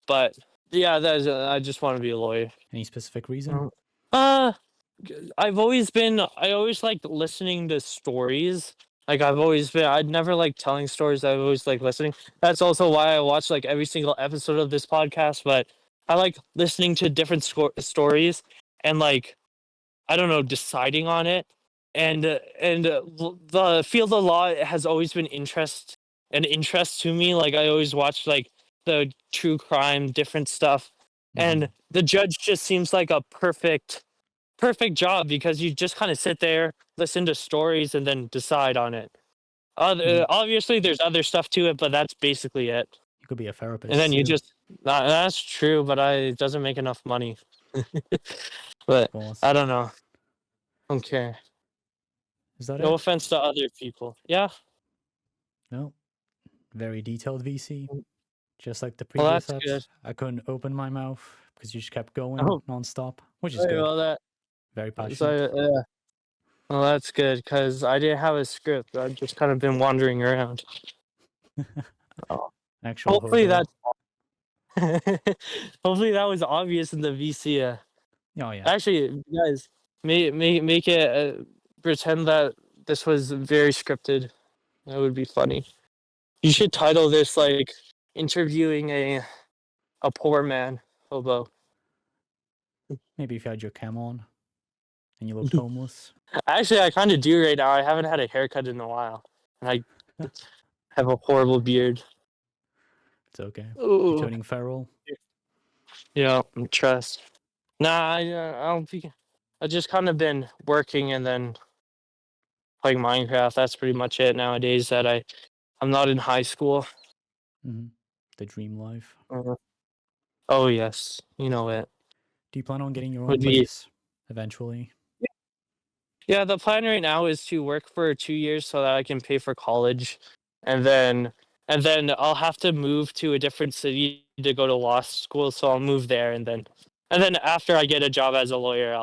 but yeah, I just want to be a lawyer. Any specific reason? Uh, I always liked listening to stories. Like I'd never like telling stories. I've always like listening. That's also why I watch like every single episode of this podcast. But I like listening to different stories and like I don't know, deciding on it. The field of law has always been an interest to me. Like I always watch like the true crime, different stuff, and the judge just seems like a perfect job because you just kind of sit there, listen to stories, and then decide on it. Obviously, there's other stuff to it, but that's basically it. You could be a And therapist then you too. just that's true, but it doesn't make enough money. But Of course. I don't know. Don't care. Is that No it? offense to other people. Yeah. No. Very detailed VC. Just like the Well, previous that's good. apps. I couldn't open my mouth because you just kept going Oh, non-stop, which is sorry good. about that. Very So passionate. yeah. Well, that's good because I didn't have a script. I've just kind of been wandering around. Oh. Actual Hopefully hobo. that. Hopefully that was obvious in the VC. Oh yeah. Actually, guys, make it pretend that this was very scripted. That would be funny. You should title this like interviewing a poor man hobo. Maybe if you had your cam on and you looked homeless. Actually, I kind of do right now. I haven't had a haircut in a while, and I have a horrible beard. It's okay. Ooh. You're turning feral. Yeah, trust. Nah, I don't think. I just kind of been working and then playing Minecraft. That's pretty much it nowadays. That I'm not in high school. The dream life. Oh yes, you know it. Do you plan on getting your own Would be place eventually? yeah. The plan right now is to work for 2 years so that I can pay for college, and then I'll have to move to a different city to go to law school. So I'll move there, and then after I get a job as a lawyer,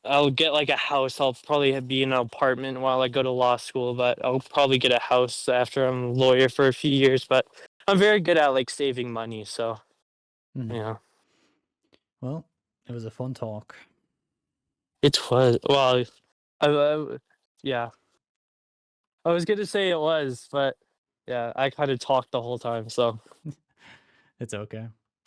I'll get like a house. I'll probably be in an apartment while I go to law school, but I'll probably get a house after I'm a lawyer for a few years. But I'm very good at like saving money, so yeah. Well, it was a fun talk. It was well, yeah. I was gonna say it was, but yeah, I kind of talked the whole time, so It's okay.